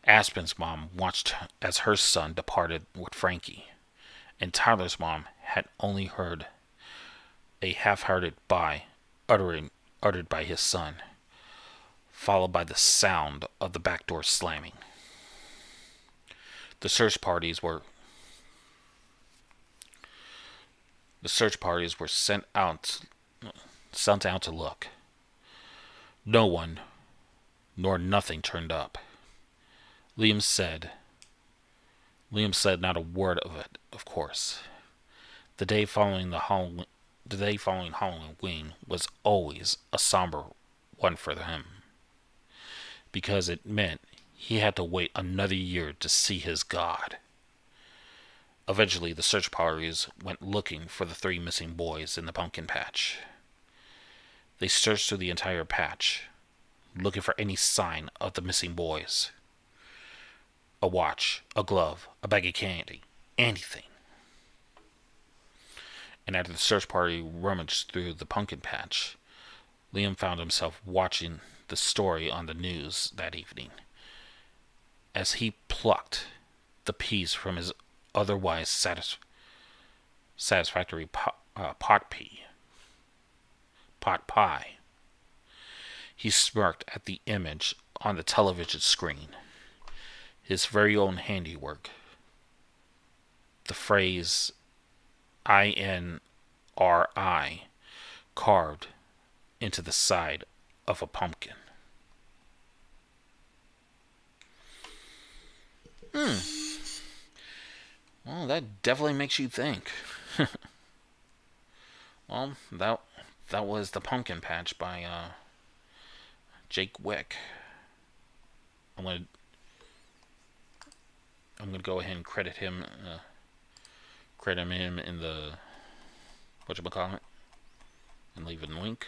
Aspen's mom watched as her son departed with Frankie, and Tyler's mom had only heard a half-hearted bye uttered by his son, followed by the sound of the back door slamming. The search parties were sent out to look. No one nor nothing turned up. Liam said not a word of it, of course. The day following Halloween was always a somber one for him, because it meant he had to wait another year to see his God. Eventually, the search parties went looking for the 3 missing boys in the pumpkin patch. They searched through the entire patch, looking for any sign of the missing boys. A watch, a glove, a bag of candy, anything. And after the search party rummaged through the pumpkin patch, Liam found himself watching the story on the news that evening as he plucked the peas from his otherwise satisfactory pot pie. He smirked at the image on the television screen, his very own handiwork. The phrase INRI carved into the side of a pumpkin. Well, that definitely makes you think. Well, that was The Pumpkin Patch by Jake Wick. I'm gonna go ahead and credit him in the whatchamacallit and leave a link.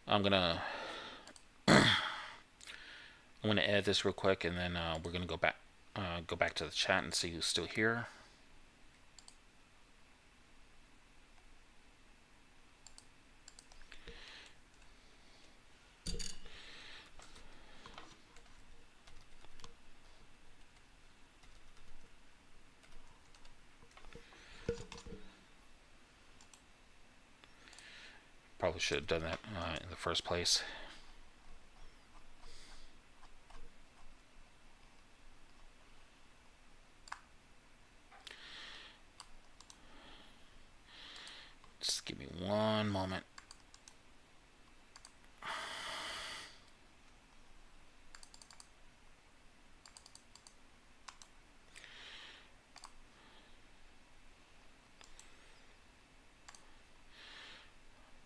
I'm gonna edit this real quick, and then we're gonna go back to the chat and see who's still here. Probably should have done that in the first place. Just give me one moment.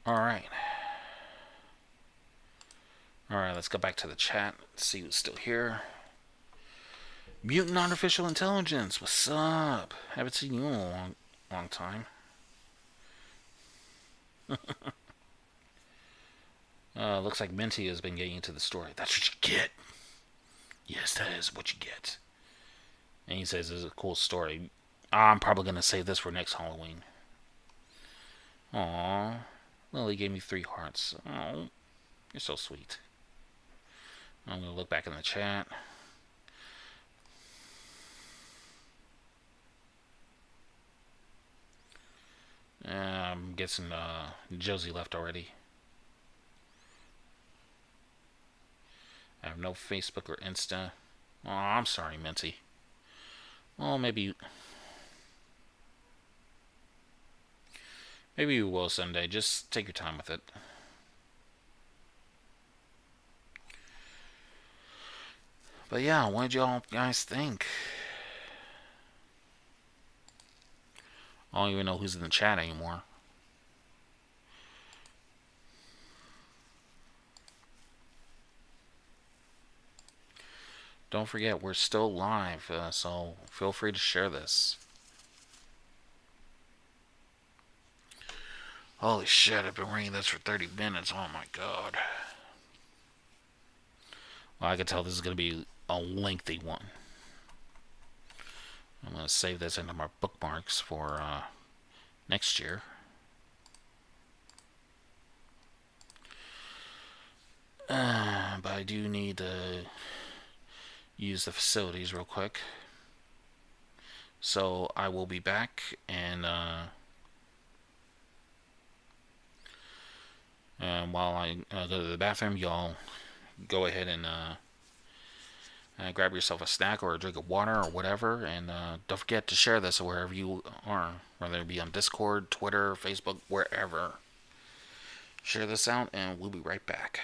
Alright, let's go back to the chat, see who's still here. Mutant Artificial Intelligence, what's up? Haven't seen you in a long time. Looks like Minty has been getting into the story. That's what you get. Yes, that is what you get. And he says it's a cool story. I'm probably going to save this for next Halloween. Aww. Lily gave me 3 hearts. Oh, you're so sweet. I'm going to look back in the chat. I'm guessing Josie left already. I have no Facebook or Insta. Oh, I'm sorry, Minty. Well, maybe you will someday. Just take your time with it. But yeah, what did y'all guys think? I don't even know who's in the chat anymore. Don't forget, we're still live, so feel free to share this. Holy shit, I've been reading this for 30 minutes. Oh my god. Well, I can tell this is going to be a lengthy one. I'm going to save this into my bookmarks for next year. But I do need to use the facilities real quick. So I will be back, and while I go to the bathroom, y'all go ahead and grab yourself a snack or a drink of water or whatever, and don't forget to share this wherever you are, whether it be on Discord, Twitter, Facebook, wherever. Share this out, and we'll be right back.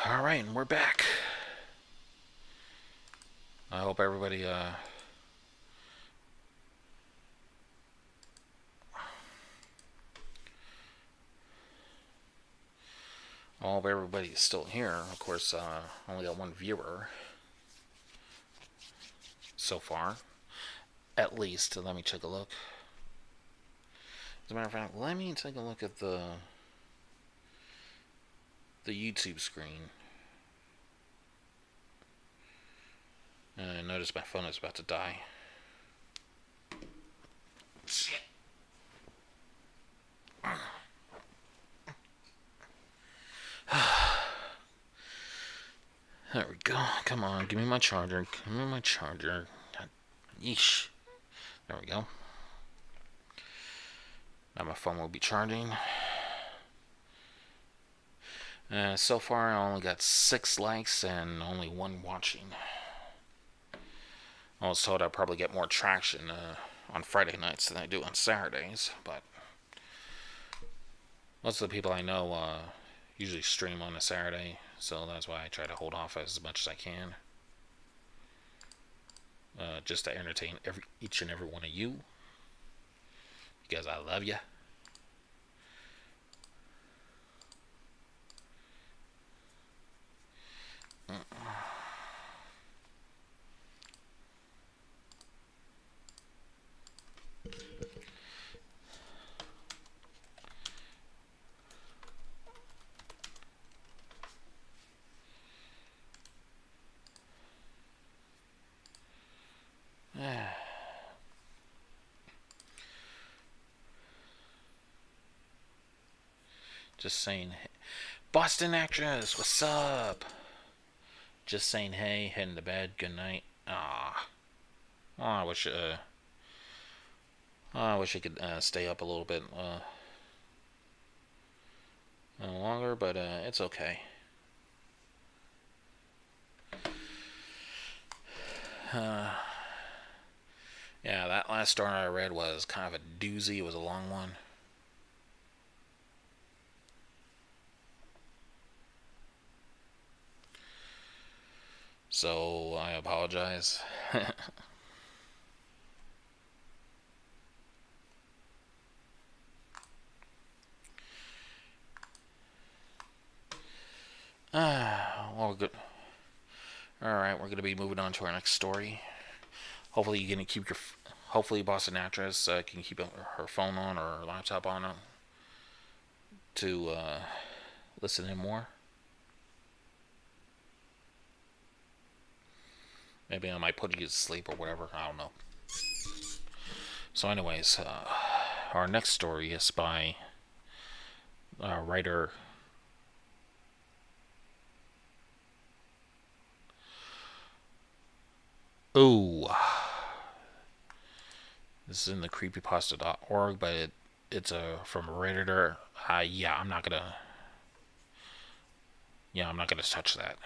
Alright, and we're back. I hope everybody I hope everybody's still here. Of course, only got one viewer so far. At least, let me take a look. As a matter of fact, let me take a look at the YouTube screen. I noticed my phone is about to die. Shit. There we go. Come on, give me my charger. Give me my charger. God, yeesh. There we go. Now my phone will be charging. So far, I only got 6 likes and only 1 watching. I was told I'd probably get more traction on Friday nights than I do on Saturdays, but most of the people I know usually stream on a Saturday, so that's why I try to hold off as much as I can. Just to entertain each and every one of you, because I love you. Just saying, Boston actress, what's up? Just saying, hey, heading to bed. Good night. Oh, I wish I could stay up a little bit longer, but it's okay. Yeah, that last story I read was kind of a doozy. It was a long one. So I apologize. Well, good. All right, we're gonna be moving on to our next story. Hopefully, you're gonna keep your. Hopefully, Boston actress can keep her phone on or her laptop on to listen in more. Maybe I might put you to sleep or whatever. I don't know. So, anyways, our next story is by writer. Ooh. This is in the creepypasta.org, but it's from a Redditor. Yeah, I'm not gonna touch that.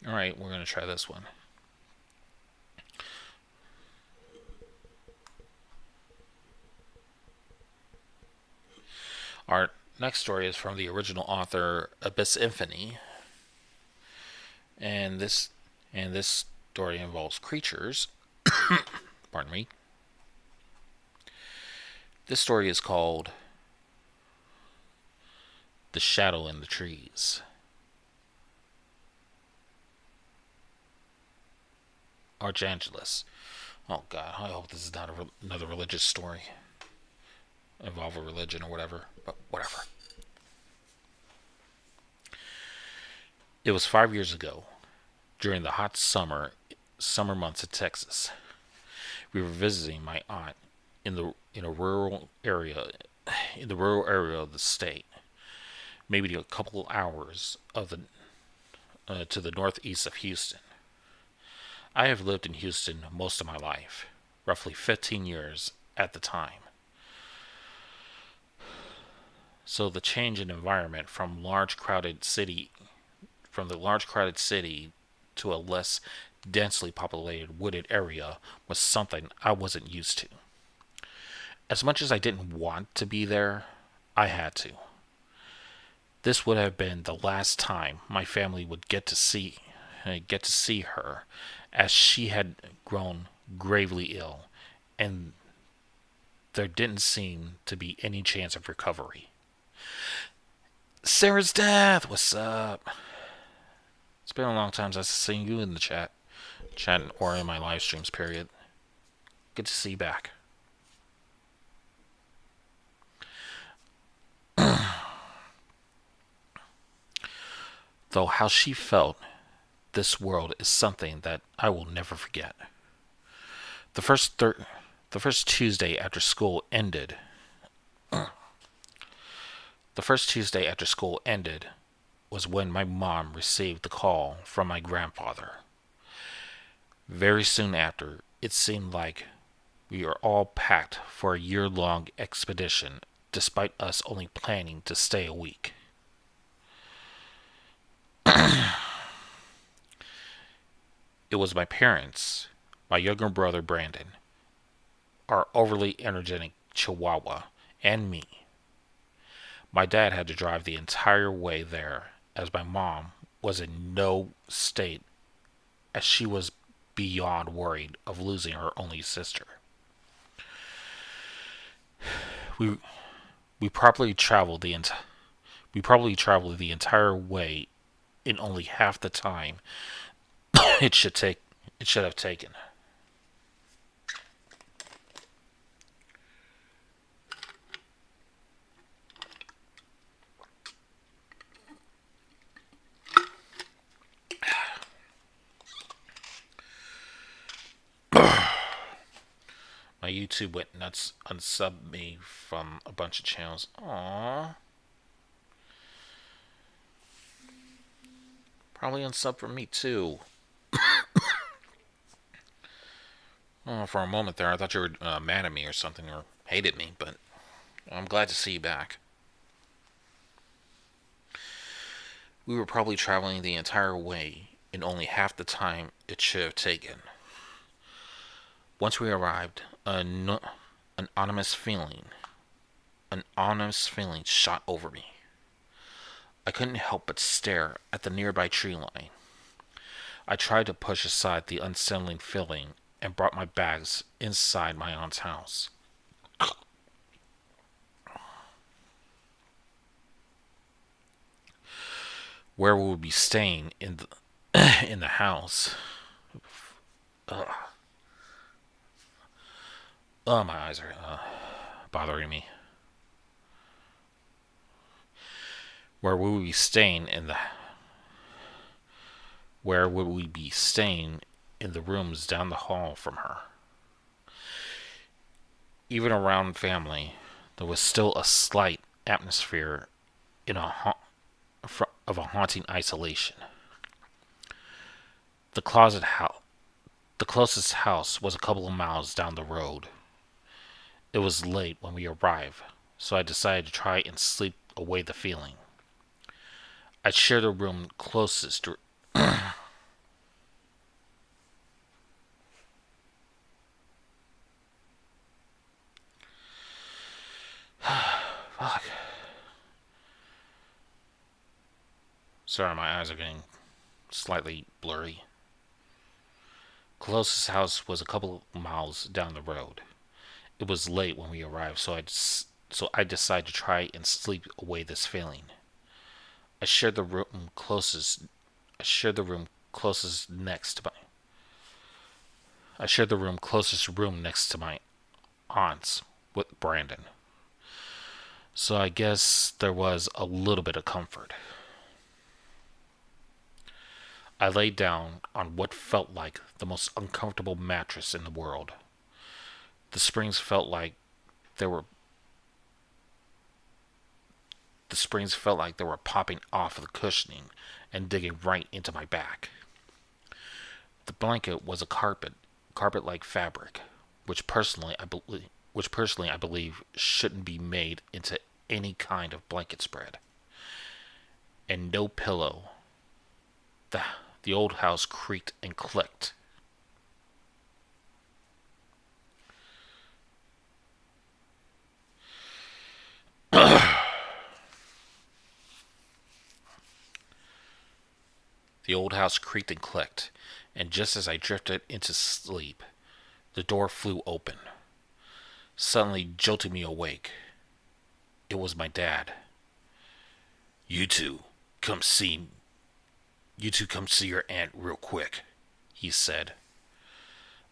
Alright, we're gonna try this one. Our next story is from the original author AbyssInfinity. And this story involves creatures. Pardon me. This story is called The Shadow in the Trees. Archangelus. Oh god, I hope this is not another religious story. Involve a religion or whatever, but whatever. It was 5 years ago, during the hot summer months in Texas. We were visiting my aunt in a rural area of the state, maybe a couple hours of to the northeast of Houston. I have lived in Houston most of my life, roughly 15 years at the time. So the change in environment from the large crowded city to a less densely populated wooded area was something I wasn't used to. As much as I didn't want to be there, I had to. This would have been the last time my family would get to see her, as she had grown gravely ill, and there didn't seem to be any chance of recovery. Sarah's death, what's up? It's been a long time since I've seen you in the chat or in my live streams, period. Good to see you back. Though how she felt this world is something that I will never forget. The first Tuesday after school ended. The first Tuesday after school ended was when my mom received the call from my grandfather. Very soon after, it seemed like we were all packed for a year-long expedition, despite us only planning to stay a week. It was my parents, my younger brother Brandon, our overly energetic Chihuahua, and me. My dad had to drive the entire way there, as my mom was in no state, as she was beyond worried of losing her only sister. We probably traveled the entire way in only half the time it should have taken. my YouTube went nuts, unsubbed me from a bunch of channels. Aww. Probably unsub from me too. Oh, for a moment there, I thought you were mad at me or something, or hated me, but I'm glad to see you back. We were probably traveling the entire way in only half the time it should have taken. Once we arrived, an ominous feeling shot over me. I couldn't help but stare at the nearby tree line. I tried to push aside the unsettling feeling and brought my bags inside my aunt's house. Where we would be staying in the house. Ugh. Oh, my eyes are bothering me. Where would we be staying in the rooms down the hall from her? Even around family, there was still a slight atmosphere of a haunting isolation. The closest house was a couple of miles down the road. It was late when we arrived, so I decided to try and sleep away the feeling. I shared the room closest to Fuck. Sorry, my eyes are getting slightly blurry. Closest house was a couple of miles down the road. It was late when we arrived, so I decided to try and sleep away this feeling. I shared the room closest next to my aunt's with Brandon. So I guess there was a little bit of comfort. I lay down on what felt like the most uncomfortable mattress in the world. The springs felt like they were popping off of the cushioning and digging right into my back. The blanket was a carpet-like fabric, which personally I believe shouldn't be made into any kind of blanket spread. And no pillow. The old house creaked and clicked. The old house creaked and clicked, and just as I drifted into sleep, the door flew open, suddenly jolting me awake. It was my dad. You two come see your aunt real quick," he said.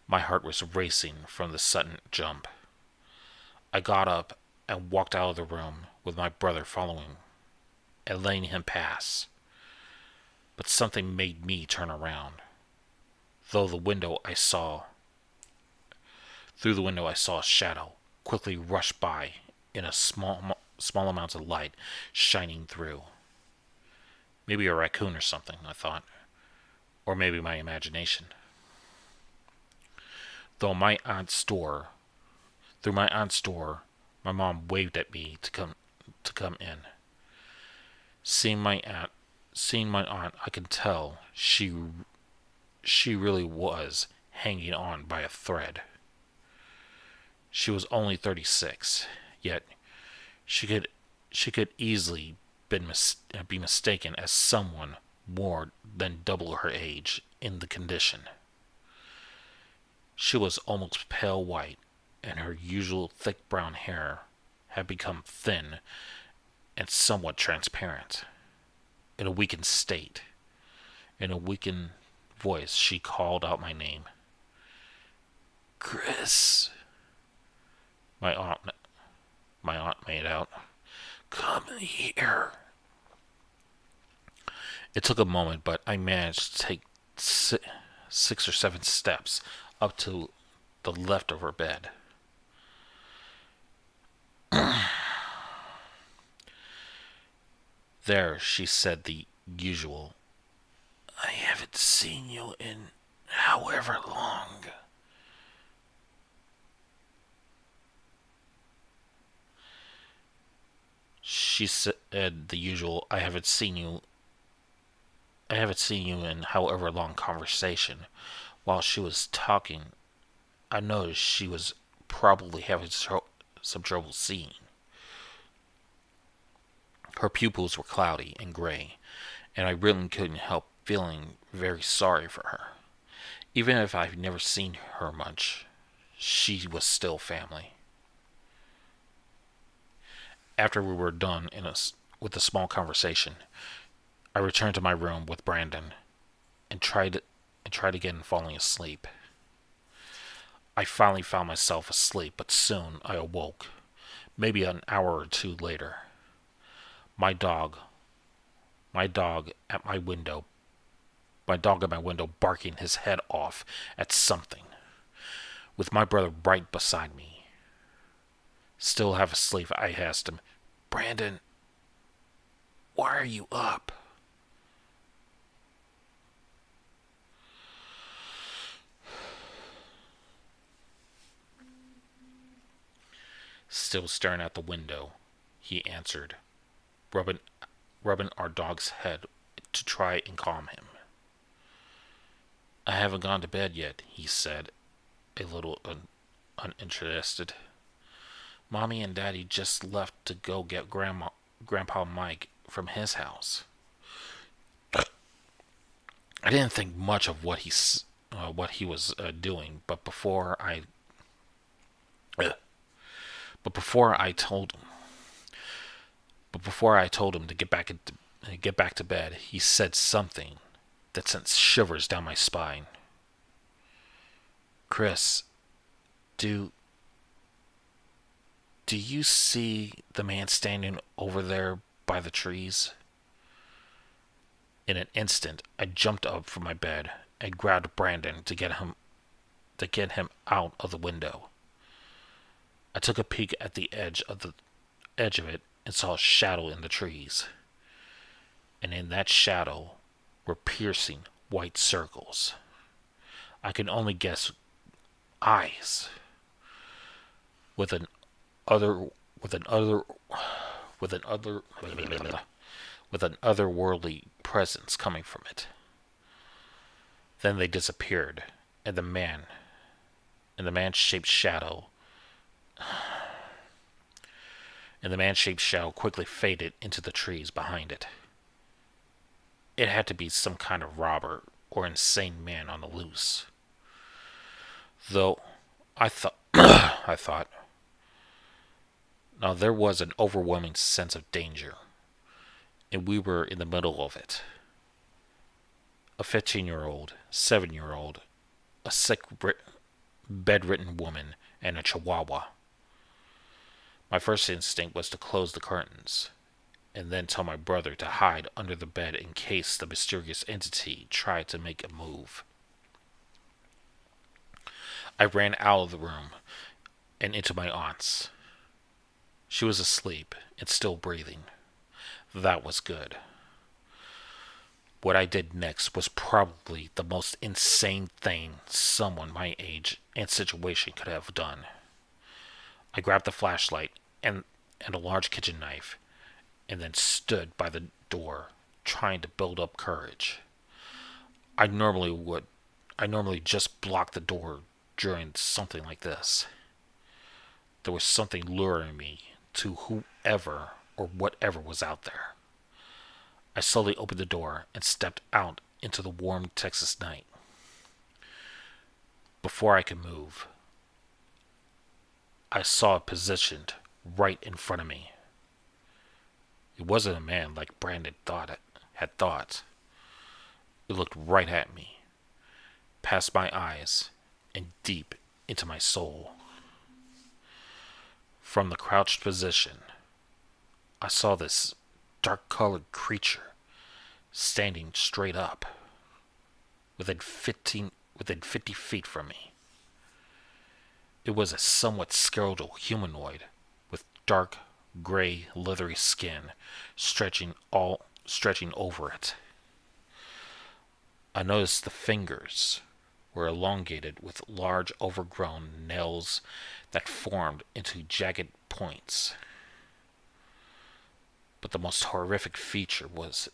My heart was racing from the sudden jump. I got up and walked out of the room with my brother following and letting him pass. But something made me turn around. Through the window I saw a shadow quickly rush by in a small amount of light shining through. Maybe a raccoon or something, I thought. Or maybe my imagination. Through my aunt's door, my mom waved at me to come in. Seeing my aunt, I could tell she really was hanging on by a thread. She was only 36, yet she could easily be mistaken as someone more than double her age in the condition. She was almost pale white, and her usual thick brown hair had become thin and somewhat transparent. In a weakened voice, she called out my name. "Chris," my aunt made out. "Come here." It took a moment, but I managed to take 6 or 7 steps up to the left of her bed. there, she said the usual, I haven't seen you in however long. She said the usual, I haven't seen you in however long conversation. While she was talking, I noticed she was probably having some trouble seeing. Her pupils were cloudy and gray, and I really couldn't help feeling very sorry for her. Even if I've never seen her much, she was still family. After we were done with a small conversation, I returned to my room with Brandon and tried again falling asleep. I finally found myself asleep, but soon I awoke, maybe an hour or two later. My dog, my dog at my window, my dog at my window barking his head off at something, with my brother right beside me. Still half asleep, I asked him, Brandon, why are you up? Still staring out the window, he answered, rubbing our dog's head to try and calm him. I haven't gone to bed yet, he said, a little uninterested. Mommy and Daddy just left to go get Grandpa Mike from his house. I didn't think much of what he was doing, but before I told him to get back to bed, he said something that sent shivers down my spine. Chris, do you see the man standing over there by the trees? In an instant, I jumped up from my bed and grabbed Brandon to get him out of the window. I took a peek at the edge of it and saw a shadow in the trees. And in that shadow were piercing white circles. I can only guess eyes with an otherworldly presence coming from it. Then they disappeared, and the man-shaped shadow quickly faded into the trees behind it. It had to be some kind of robber or insane man on the loose. Though I thought, now there was an overwhelming sense of danger, and we were in the middle of it. A 15-year-old, 7-year-old, a sick, bedridden woman, and a chihuahua. My first instinct was to close the curtains, and then tell my brother to hide under the bed in case the mysterious entity tried to make a move. I ran out of the room and into my aunt's. She was asleep and still breathing. That was good. What I did next was probably the most insane thing someone my age and situation could have done. I grabbed the flashlight and a large kitchen knife, and then stood by the door, trying to build up courage. I normally just block the door during something like this. There was something luring me to whoever or whatever was out there. I slowly opened the door and stepped out into the warm Texas night. Before I could move, I saw it positioned right in front of me. It wasn't a man like Brandon had thought. It looked right at me, past my eyes, and deep into my soul. From the crouched position, I saw this dark-colored creature standing straight up, within 50 feet from me. It was a somewhat skeletal humanoid with dark gray, leathery skin stretching over it. I noticed the fingers were elongated with large overgrown nails that formed into jagged points. But the most horrific feature was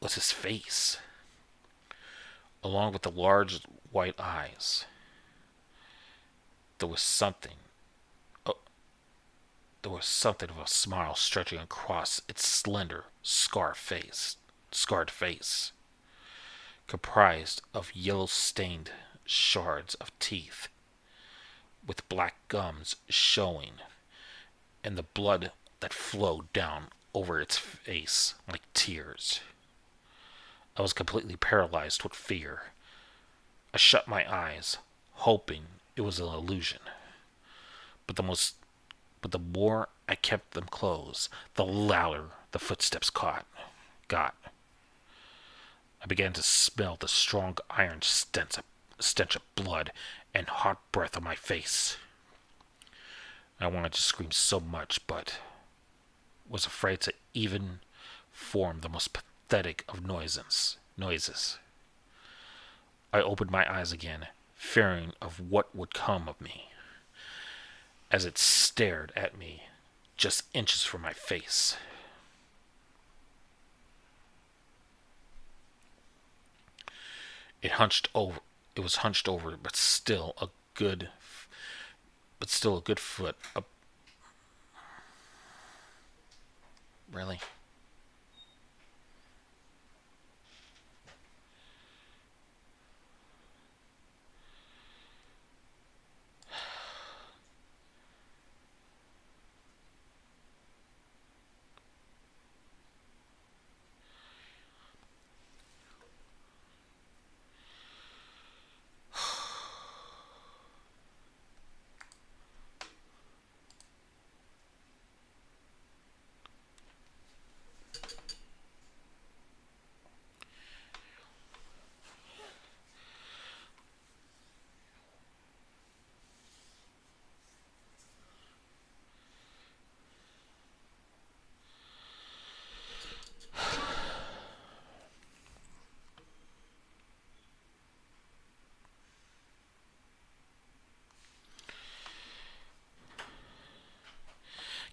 his face, along with the large white eyes. There was something uh, there was something of a smile stretching across its slender, scarred face, comprised of yellow-stained shards of teeth, with black gums showing, and the blood that flowed down over its face like tears. I was completely paralyzed with fear. I shut my eyes, hoping it was an illusion. But the more I kept them closed, the louder the footsteps got. I began to smell the strong iron stench of blood and hot breath on my face. I wanted to scream so much, but was afraid to even form the most pathetic of noises. I opened my eyes again, fearing of what would come of me, as it stared at me just inches from my face. It hunched over. It was hunched over, but still a good foot up. Really?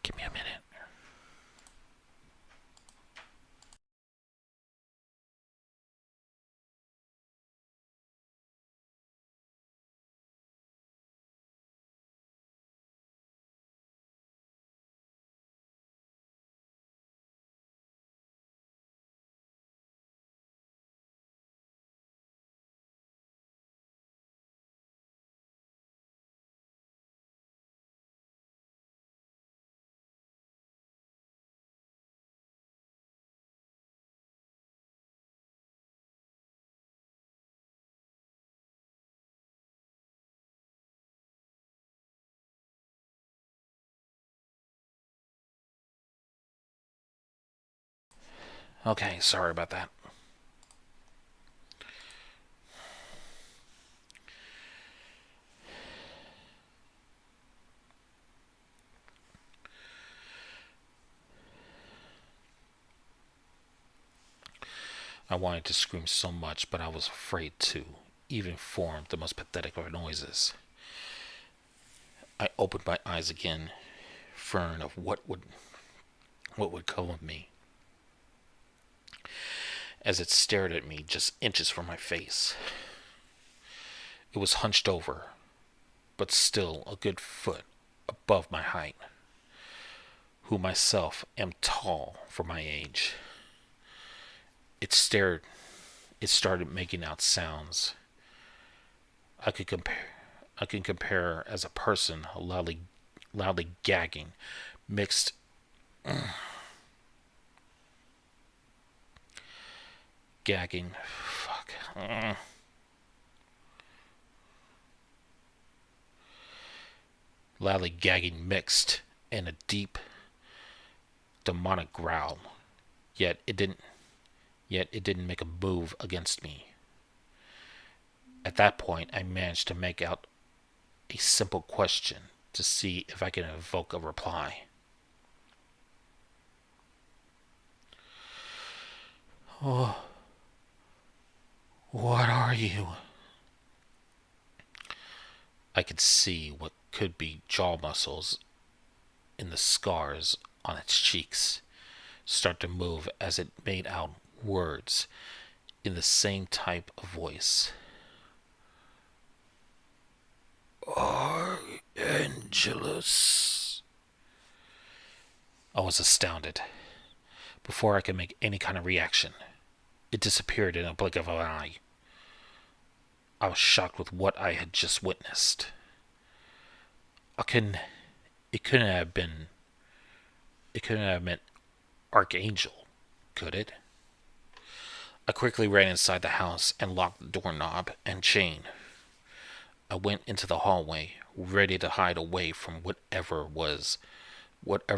Give me a minute. Okay, sorry about that. I wanted to scream so much, but I was afraid to even form the most pathetic of noises. I opened my eyes again, fearing of what would come of me, as it stared at me just inches from my face. It was hunched over, but still a good foot above my height, who myself am tall for my age. It stared. It started making out sounds. I could compare as a person loudly gagging, mixed gagging. Fuck. Loudly gagging mixed in a deep demonic growl. Yet it didn't make a move against me. At that point, I managed to make out a simple question to see if I could evoke a reply. Oh, what are you? I could see what could be jaw muscles in the scars on its cheeks start to move as it made out words in the same type of voice. Archangelus. I was astounded. Before I could make any kind of reaction, it disappeared in a blink of an eye. I was shocked with what I had just witnessed. I couldn't. It couldn't have been. It couldn't have meant Archangel, could it? I quickly ran inside the house and locked the doorknob and chain. I went into the hallway, ready to hide away from whatever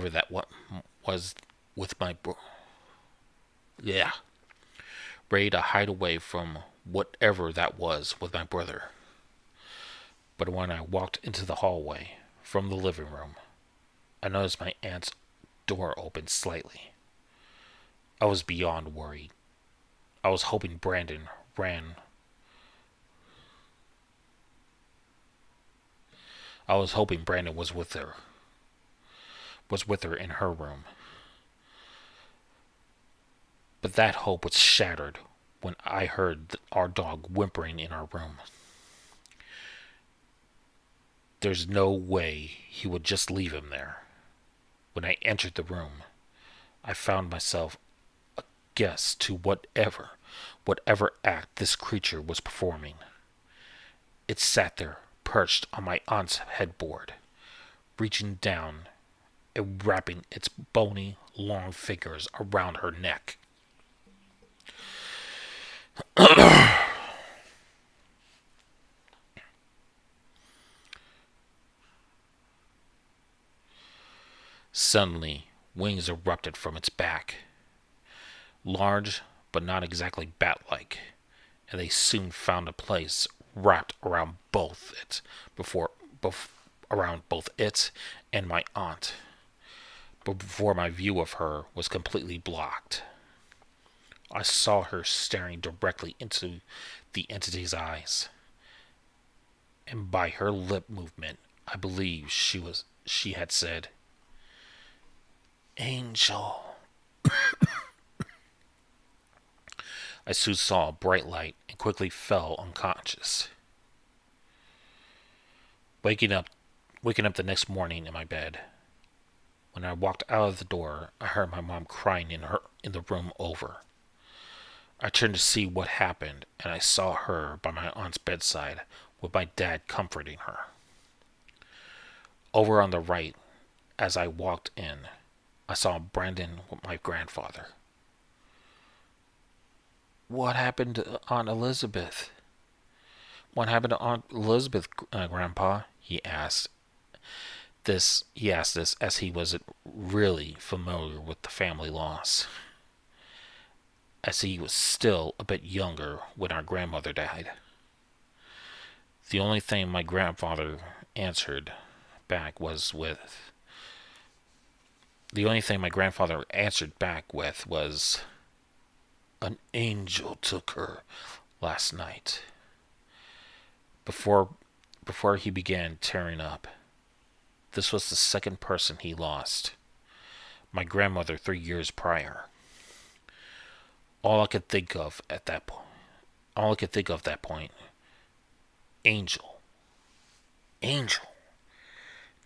that was with my yeah, ready to hide away from whatever that was with my brother. But when I walked into the hallway from the living room, I noticed my aunt's door opened slightly. I was beyond worried. I was hoping Brandon ran. I was hoping Brandon was with her. Was with her in her room. But that hope was shattered when I heard our dog whimpering in our room. There's no way he would just leave him there. When I entered the room, I found myself a guest to whatever act this creature was performing. It sat there, perched on my aunt's headboard, reaching down and wrapping its bony, long fingers around her neck. Suddenly, wings erupted from its back, large but not exactly bat-like, and they soon found a place wrapped around around both it and my aunt. But before my view of her was completely blocked, I saw her staring directly into the entity's eyes, and by her lip movement, I believe she had said, "Angel." I soon saw a bright light and quickly fell unconscious. Waking up the next morning in my bed. When I walked out of the door, I heard my mom crying in the room over. I turned to see what happened, and I saw her by my aunt's bedside with my dad comforting her. Over on the right, as I walked in, I saw Brandon with my grandfather. "What happened to Aunt Elizabeth?" "What happened to Aunt Elizabeth, Grandpa?" He asked this as he wasn't really familiar with the family loss, as he was still a bit younger when our grandmother died. The only thing my grandfather answered back was with "An angel took her last night." Before he began tearing up, this was the second person he lost. My grandmother 3 years prior. All I could think of at that point, "Angel, angel,"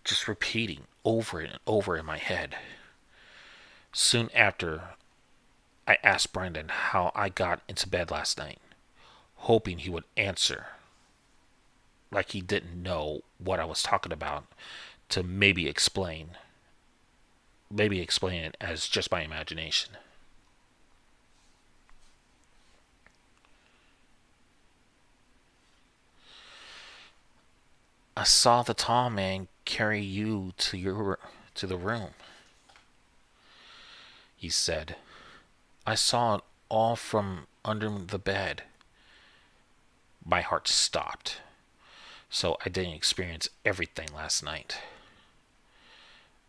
just repeating over and over in my head. Soon after, I asked Brandon how I got into bed last night, hoping he would answer like he didn't know what I was talking about, to maybe explain it as just my imagination. "I saw the tall man carry you to the room," he said. "I saw it all from under the bed." My heart stopped. So I didn't experience everything last night.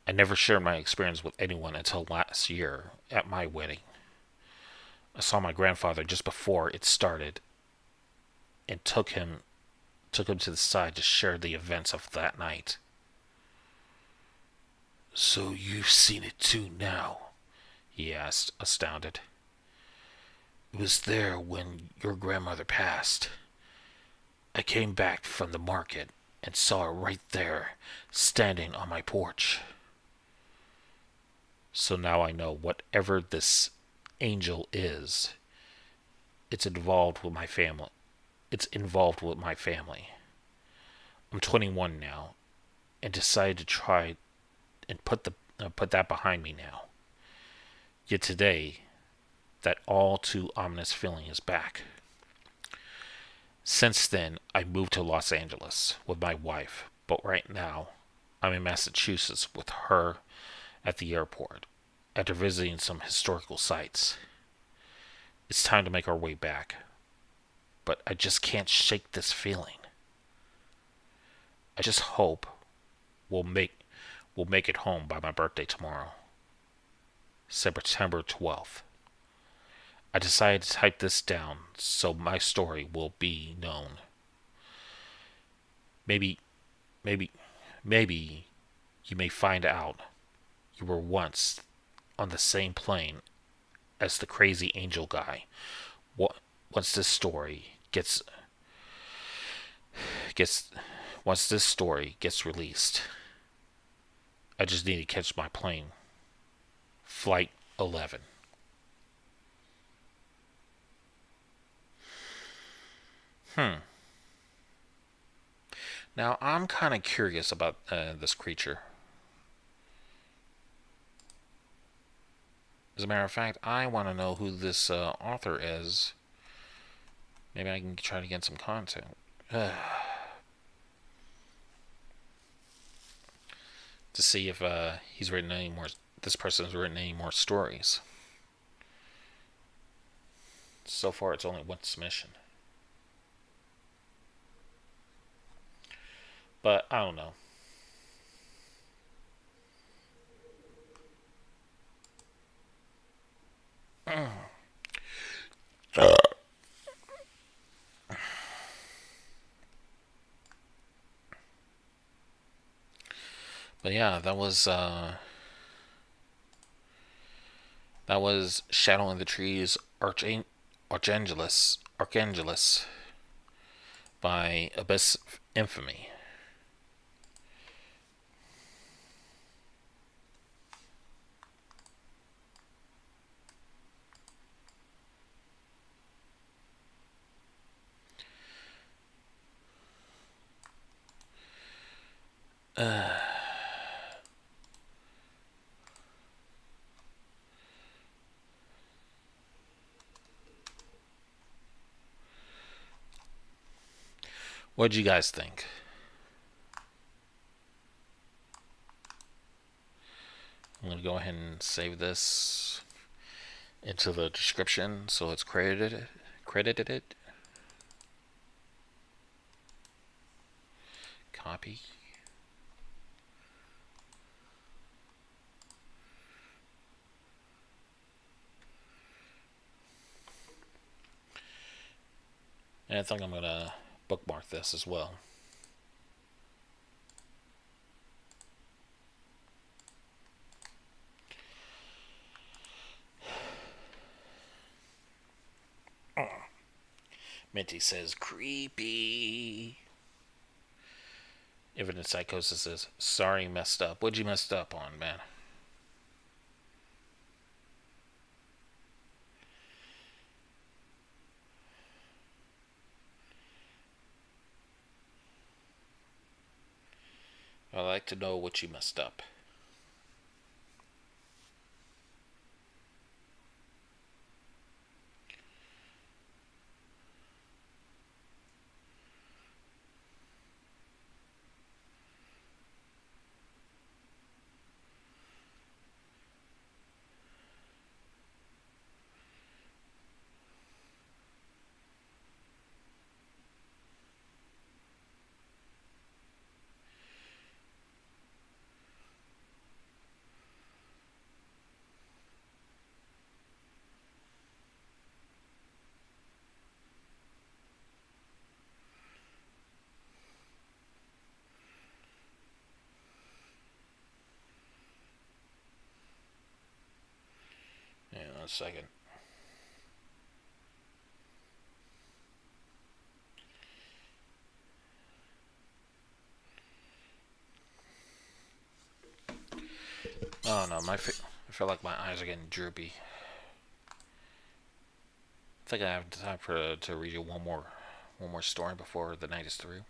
I never shared my experience with anyone until last year at my wedding. I saw my grandfather just before it started and took him to the side to share the events of that night. So you've seen it too now? He asked, astounded. It was there when your grandmother passed. I came back from the market and saw it right there, standing on my porch. So now I know whatever this angel is, it's involved with my family. It's involved with my family. I'm 21 now, and decided to try and put that behind me now. Yet today, that all too ominous feeling is back. Since then, I moved to Los Angeles with my wife, but right now, I'm in Massachusetts with her at the airport after visiting some historical sites. It's time to make our way back, but I just can't shake this feeling. I just hope we'll make it home by my birthday tomorrow, September 12th. I decided to type this down so my story will be known. Maybe you may find out you were once on the same plane as the crazy angel guy. Once this story gets released, I just need to catch my plane. Flight 11. Now, I'm kind of curious about this creature. As a matter of fact, I want to know who this author is. Maybe I can try to get some content. To see if he's written any more. This person has written any more stories. So far, it's only one submission. But I don't know. But yeah, that was Shadow in the Trees, Archangelus by AbyssInfinity. What'd you guys think? I'm going to go ahead and save this into the description so it's credited. Copy. And I think I'm going to bookmark this as well. Minty says, creepy. Infinite Psychosis says, sorry, messed up. What'd you messed up on, man? I'd like to know what you messed up. 1 second. Oh no, I feel like my eyes are getting droopy. I think I have time to read you one more story before the night is through.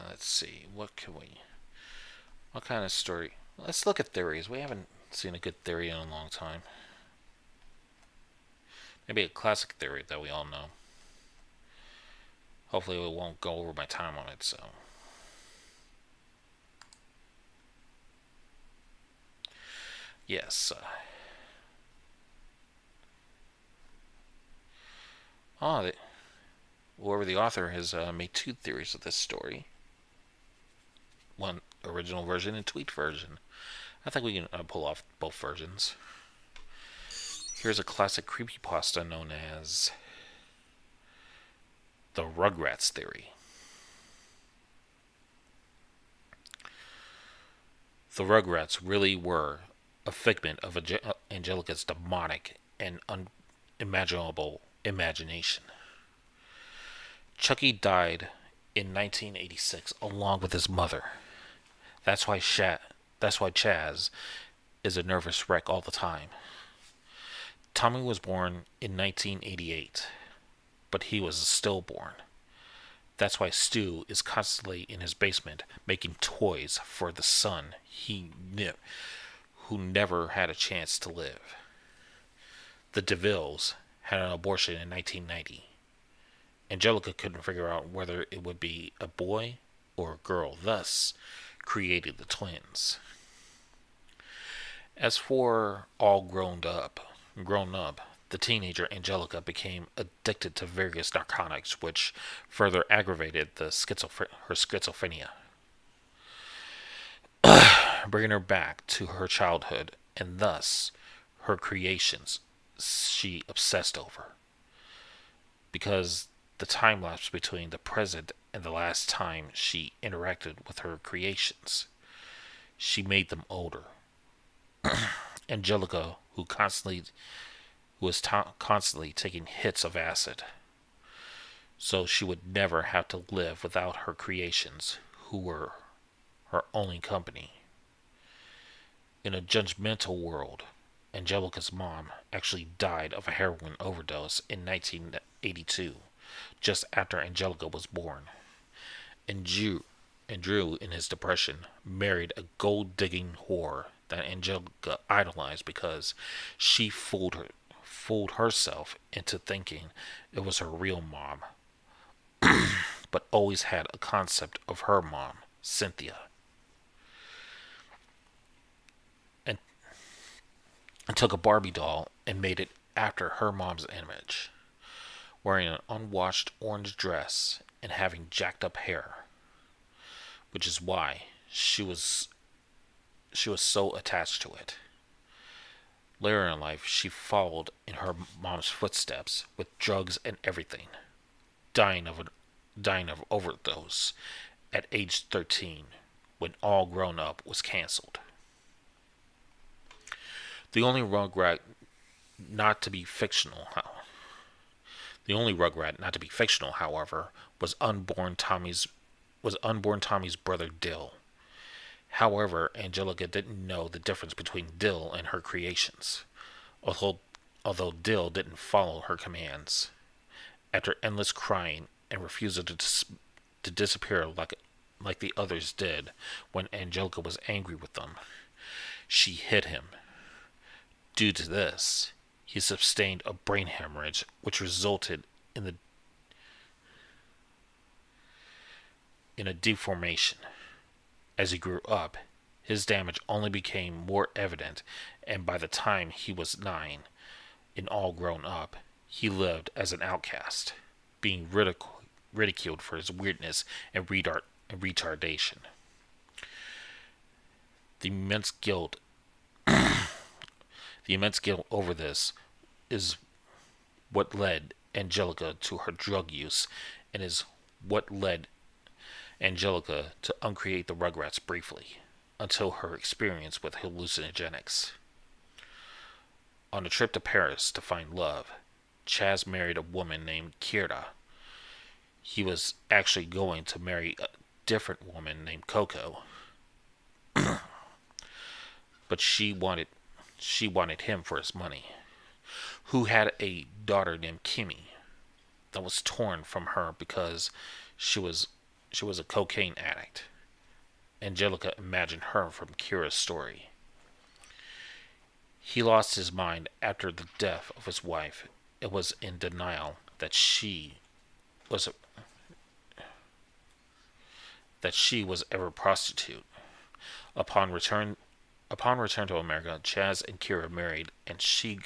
Let's see. What kind of story? Let's look at theories. We haven't seen a good theory in a long time. Maybe a classic theory that we all know. Hopefully we won't go over my time on it, so. Yes. Whoever the author has made 2 theories of this story. One original version and tweaked version. I think we can pull off both versions. Here's a classic creepypasta known as the Rugrats Theory. The Rugrats really were a figment of Angelica's demonic and unimaginable imagination. Chucky died in 1986 along with his mother. That's why Chaz is a nervous wreck all the time. Tommy was born in 1988, but he was a stillborn. That's why Stu is constantly in his basement making toys for the son he knew, who never had a chance to live. The DeVilles had an abortion in 1990. Angelica couldn't figure out whether it would be a boy or a girl, thus created the twins. As for all grown up, the teenager Angelica became addicted to various narcotics, which further aggravated her schizophrenia, bringing her back to her childhood and thus her creations she obsessed over. Because the time lapse between the present and the last time she interacted with her creations, she made them older. Angelica, who was constantly taking hits of acid, so she would never have to live without her creations, who were her only company. In a judgmental world, Angelica's mom actually died of a heroin overdose in 1982, just after Angelica was born. And Drew, in his depression, married a gold-digging whore that Angelica idolized because she fooled herself into thinking it was her real mom, but always had a concept of her mom, Cynthia. And took a Barbie doll and made it after her mom's image, wearing an unwashed orange dress and having jacked up hair, which is why she was so attached to it. Later in life, she followed in her mom's footsteps with drugs and everything, dying of overdose at age 13, when All Grown Up was canceled. The only Rugrat not to be fictional, however, was unborn Tommy's brother Dill. However, Angelica didn't know the difference between Dill and her creations, although Dill didn't follow her commands. After endless crying and refusal to disappear like the others did when Angelica was angry with them, she hit him. Due to this, he sustained a brain hemorrhage, which resulted in in a deformation. As he grew up, his damage only became more evident, and by the time he was 9 and all grown up, he lived as an outcast, being ridiculed for his weirdness and retardation. The immense guilt over this is what led Angelica to her drug use, and is what led Angelica to uncreate the Rugrats briefly, until her experience with hallucinogenics. On a trip to Paris to find love, Chaz married a woman named Kira. He was actually going to marry a different woman named Coco, but she wanted him for his money, who had a daughter named Kimmy that was torn from her because she was a cocaine addict. Angelica imagined her from Kira's story. He lost his mind after the death of his wife and was in denial that she was ever a prostitute. Upon return to America, Chaz and Kira married, and she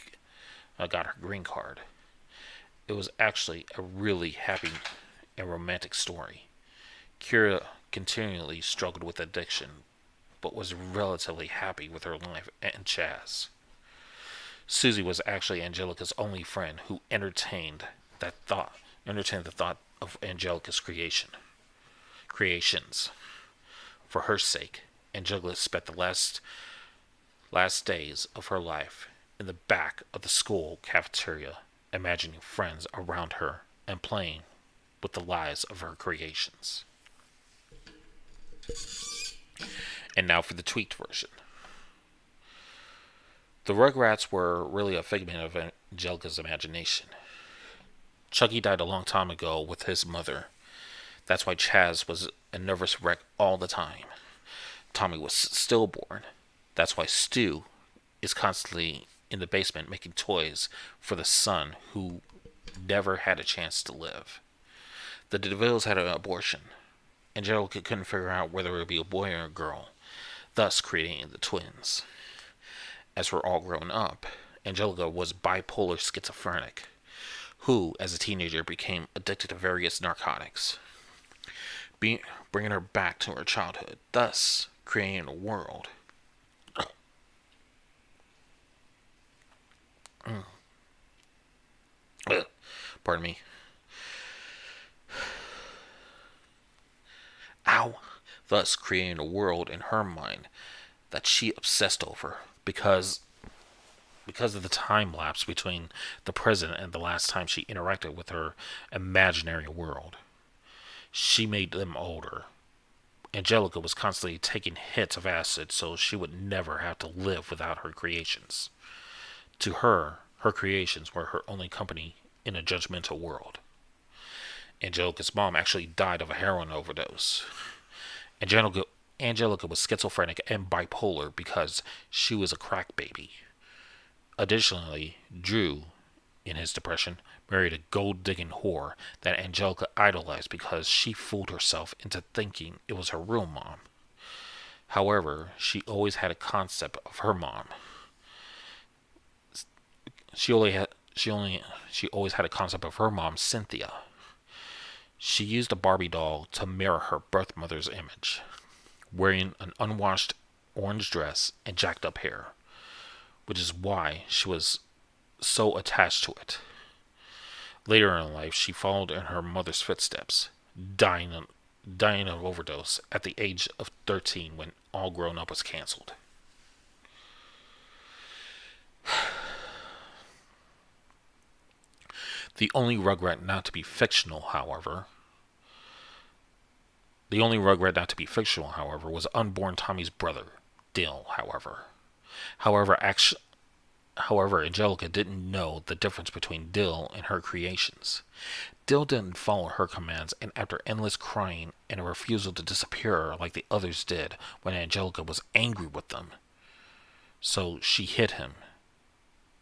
got her green card. It was actually a really happy and romantic story. Kira continually struggled with addiction, but was relatively happy with her life and Chaz. Susie was actually Angelica's only friend who entertained the thought of Angelica's creations. For her sake, Angelica spent the last days of her life in the back of the school cafeteria, imagining friends around her and playing with the lies of her creations. And now for the tweaked version. The Rugrats were really a figment of Angelica's imagination. Chucky died a long time ago with his mother. That's why Chaz was a nervous wreck all the time. Tommy was stillborn. That's why Stu is constantly in the basement making toys for the son who never had a chance to live. The DeVilles had an abortion. Angelica couldn't figure out whether it would be a boy or a girl, thus creating the twins. As we're all grown up, Angelica was bipolar schizophrenic, who, as a teenager, became addicted to various narcotics, bringing her back to her childhood, thus creating a world. Pardon me. Ow! Thus creating a world in her mind that she obsessed over because of the time lapse between the present and the last time she interacted with her imaginary world. She made them older. Angelica was constantly taking hits of acid so she would never have to live without her creations. To her, her creations were her only company in a judgmental world. Angelica's mom actually died of a heroin overdose. Angelica was schizophrenic and bipolar because she was a crack baby. Additionally, Drew, in his depression, married a gold-digging whore that Angelica idolized because she fooled herself into thinking it was her real mom. However, she always had a concept of her mom. She always had a concept of her mom, Cynthia. She used a Barbie doll to mirror her birth mother's image, wearing an unwashed orange dress and jacked up hair, which is why she was so attached to it. Later in life, she followed in her mother's footsteps, dying of overdose at the age of 13 when All Grown Up was canceled. The only Rugrat not to be fictional, however, was unborn Tommy's brother, Dill, However, Angelica didn't know the difference between Dill and her creations. Dill didn't follow her commands, and after endless crying and a refusal to disappear like the others did when Angelica was angry with them, so she hit him.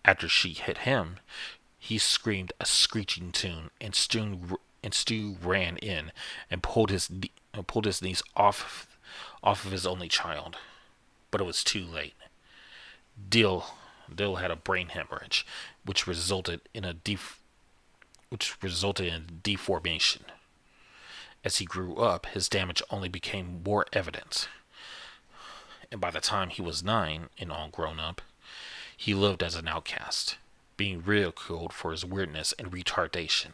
After she hit him, he screamed a screeching tune and and Stu ran in and pulled his niece off of his only child. But it was too late. Dill had a brain hemorrhage, which resulted in deformation. As he grew up, his damage only became more evident. And by the time he was 9 and all grown up, he lived as an outcast, being ridiculed for his weirdness and retardation.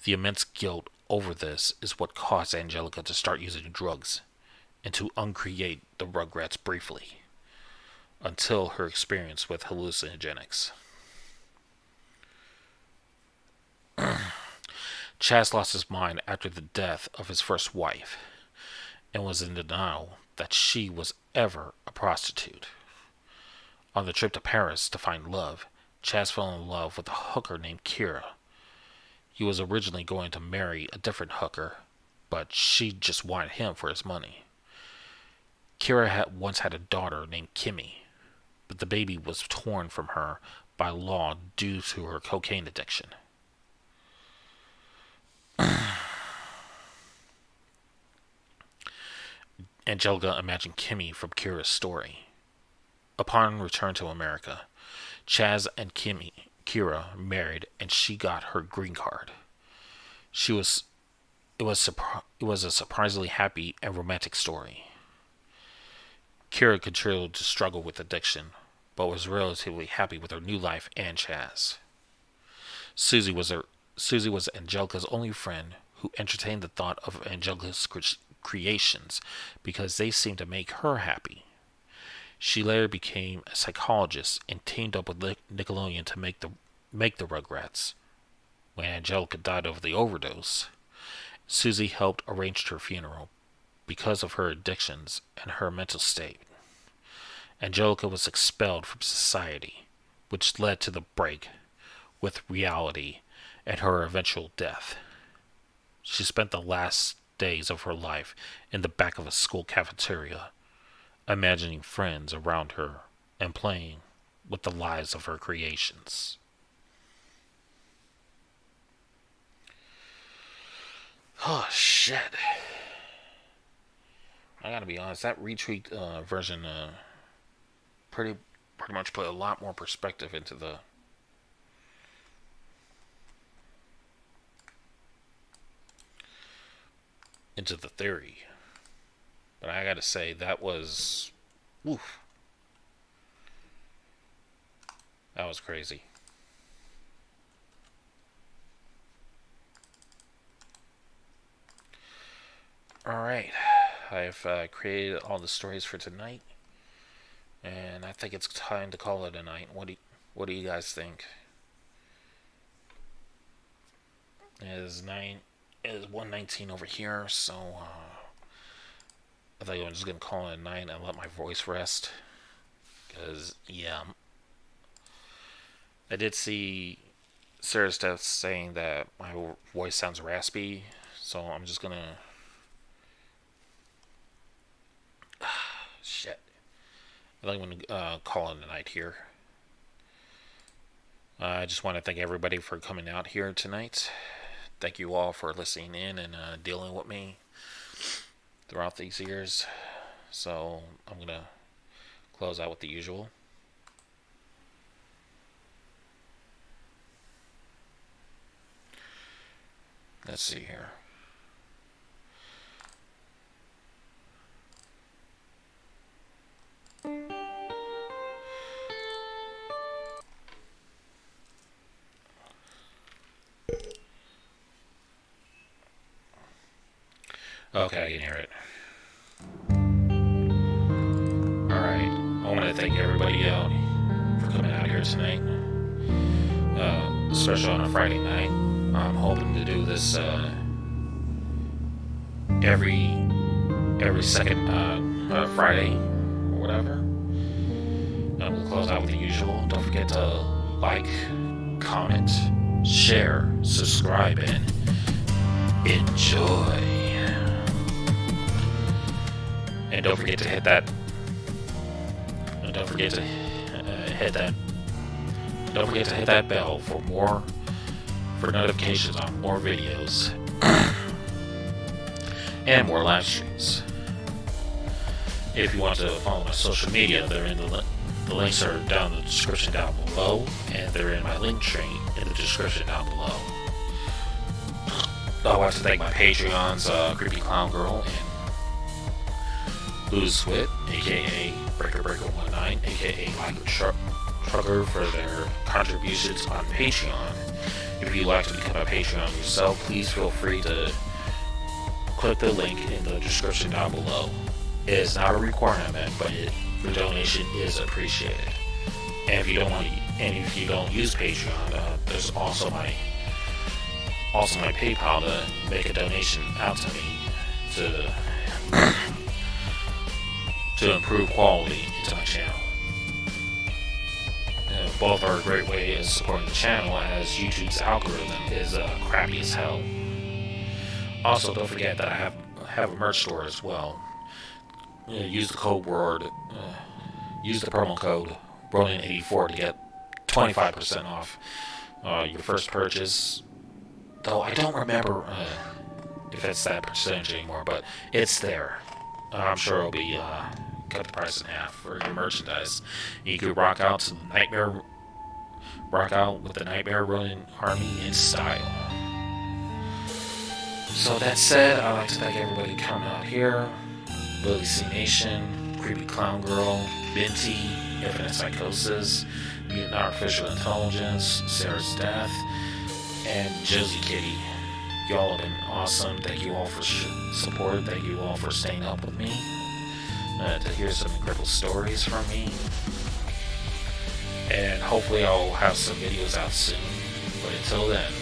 The immense guilt over this is what caused Angelica to start using drugs and to uncreate the Rugrats briefly, until her experience with hallucinogenics. Chaz lost his mind after the death of his first wife and was in denial that she was ever a prostitute. On the trip to Paris to find love, Chaz fell in love with a hooker named Kira. He was originally going to marry a different hooker, but she just wanted him for his money. Kira once had a daughter named Kimmy, but the baby was torn from her by law due to her cocaine addiction. Angelica imagined Kimmy from Kira's story. Upon return to America, Chaz and Kira married, and she got her green card. It was a surprisingly happy and romantic story. Kira continued to struggle with addiction, but was relatively happy with her new life and Chaz. Susie was Angelica's only friend who entertained the thought of Angelica's creations because they seemed to make her happy. She later became a psychologist and teamed up with Nickelodeon to make the Rugrats. When Angelica died of the overdose, Susie helped arrange her funeral because of her addictions and her mental state. Angelica was expelled from society, which led to the break with reality and her eventual death. She spent the last days of her life in the back of a school cafeteria, imagining friends around her and playing with the lives of her creations. Oh, shit. I gotta be honest, that retweet version pretty much put a lot more perspective into the theory. But I gotta say, that was... Oof. That was crazy. Alright. I've created all the stories for tonight. And I think it's time to call it a night. What do you guys think? It is 1:19 over here, so I think I'm just gonna call it a night and let my voice rest. Cause yeah, I did see Sarah Steph saying that my voice sounds raspy, so I'm just gonna shit. I think I'm gonna call it a night here. I just want to thank everybody for coming out here tonight. Thank you all for listening in and dealing with me throughout these years. So I'm going to close out with the usual. Let's see here. Okay, I can hear it. Alright, I want to thank everybody out for coming out here tonight. Especially on a Friday night. I'm hoping to do this every second Friday or whatever. And we'll close out with the usual. Don't forget to like, comment, share, subscribe, and enjoy. And don't forget to hit that. Don't forget to hit that bell for for notifications on more videos and more live streams. If you want to follow my social media, they're in the links are down in the description down below, and they're in my link tree in the description down below. I want to thank my Patreons, Creepy Clown Girl and Booze Wit, aka Breaker19, aka Michael Trucker, for their contributions on Patreon. If you'd like to become a Patreon yourself, please feel free to click the link in the description down below. It is not a requirement, but your donation is appreciated. And if you don't use Patreon, there's also my PayPal to make a donation out to me to improve quality into my channel. Both are a great way of supporting the channel, as YouTube's algorithm is crappy as hell. Also, don't forget that I have a merch store as well. Use the promo code Ronin84 to get 25% off your first purchase. Though I don't remember if it's that percentage anymore, but it's there. I'm sure it'll be cut the price in half for your merchandise. You could rock out with the Nightmare Ronin army in style. So that said, I'd like to thank everybody coming out here. Lily C Nation, Creepy Clown Girl, Binty, Infinite Psychosis, Mutant Artificial Intelligence, Sarah's Death, and Josie Kitty. Y'all have been awesome. Thank you all for support. Thank you all for staying up with me to hear some incredible stories from me. And hopefully I'll have some videos out soon. But until then,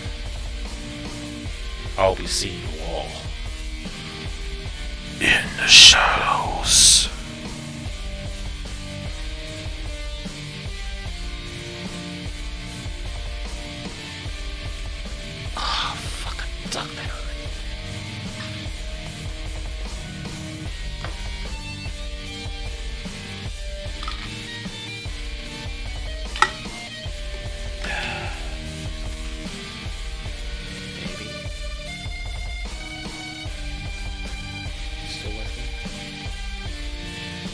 I'll be seeing you all in the shadows.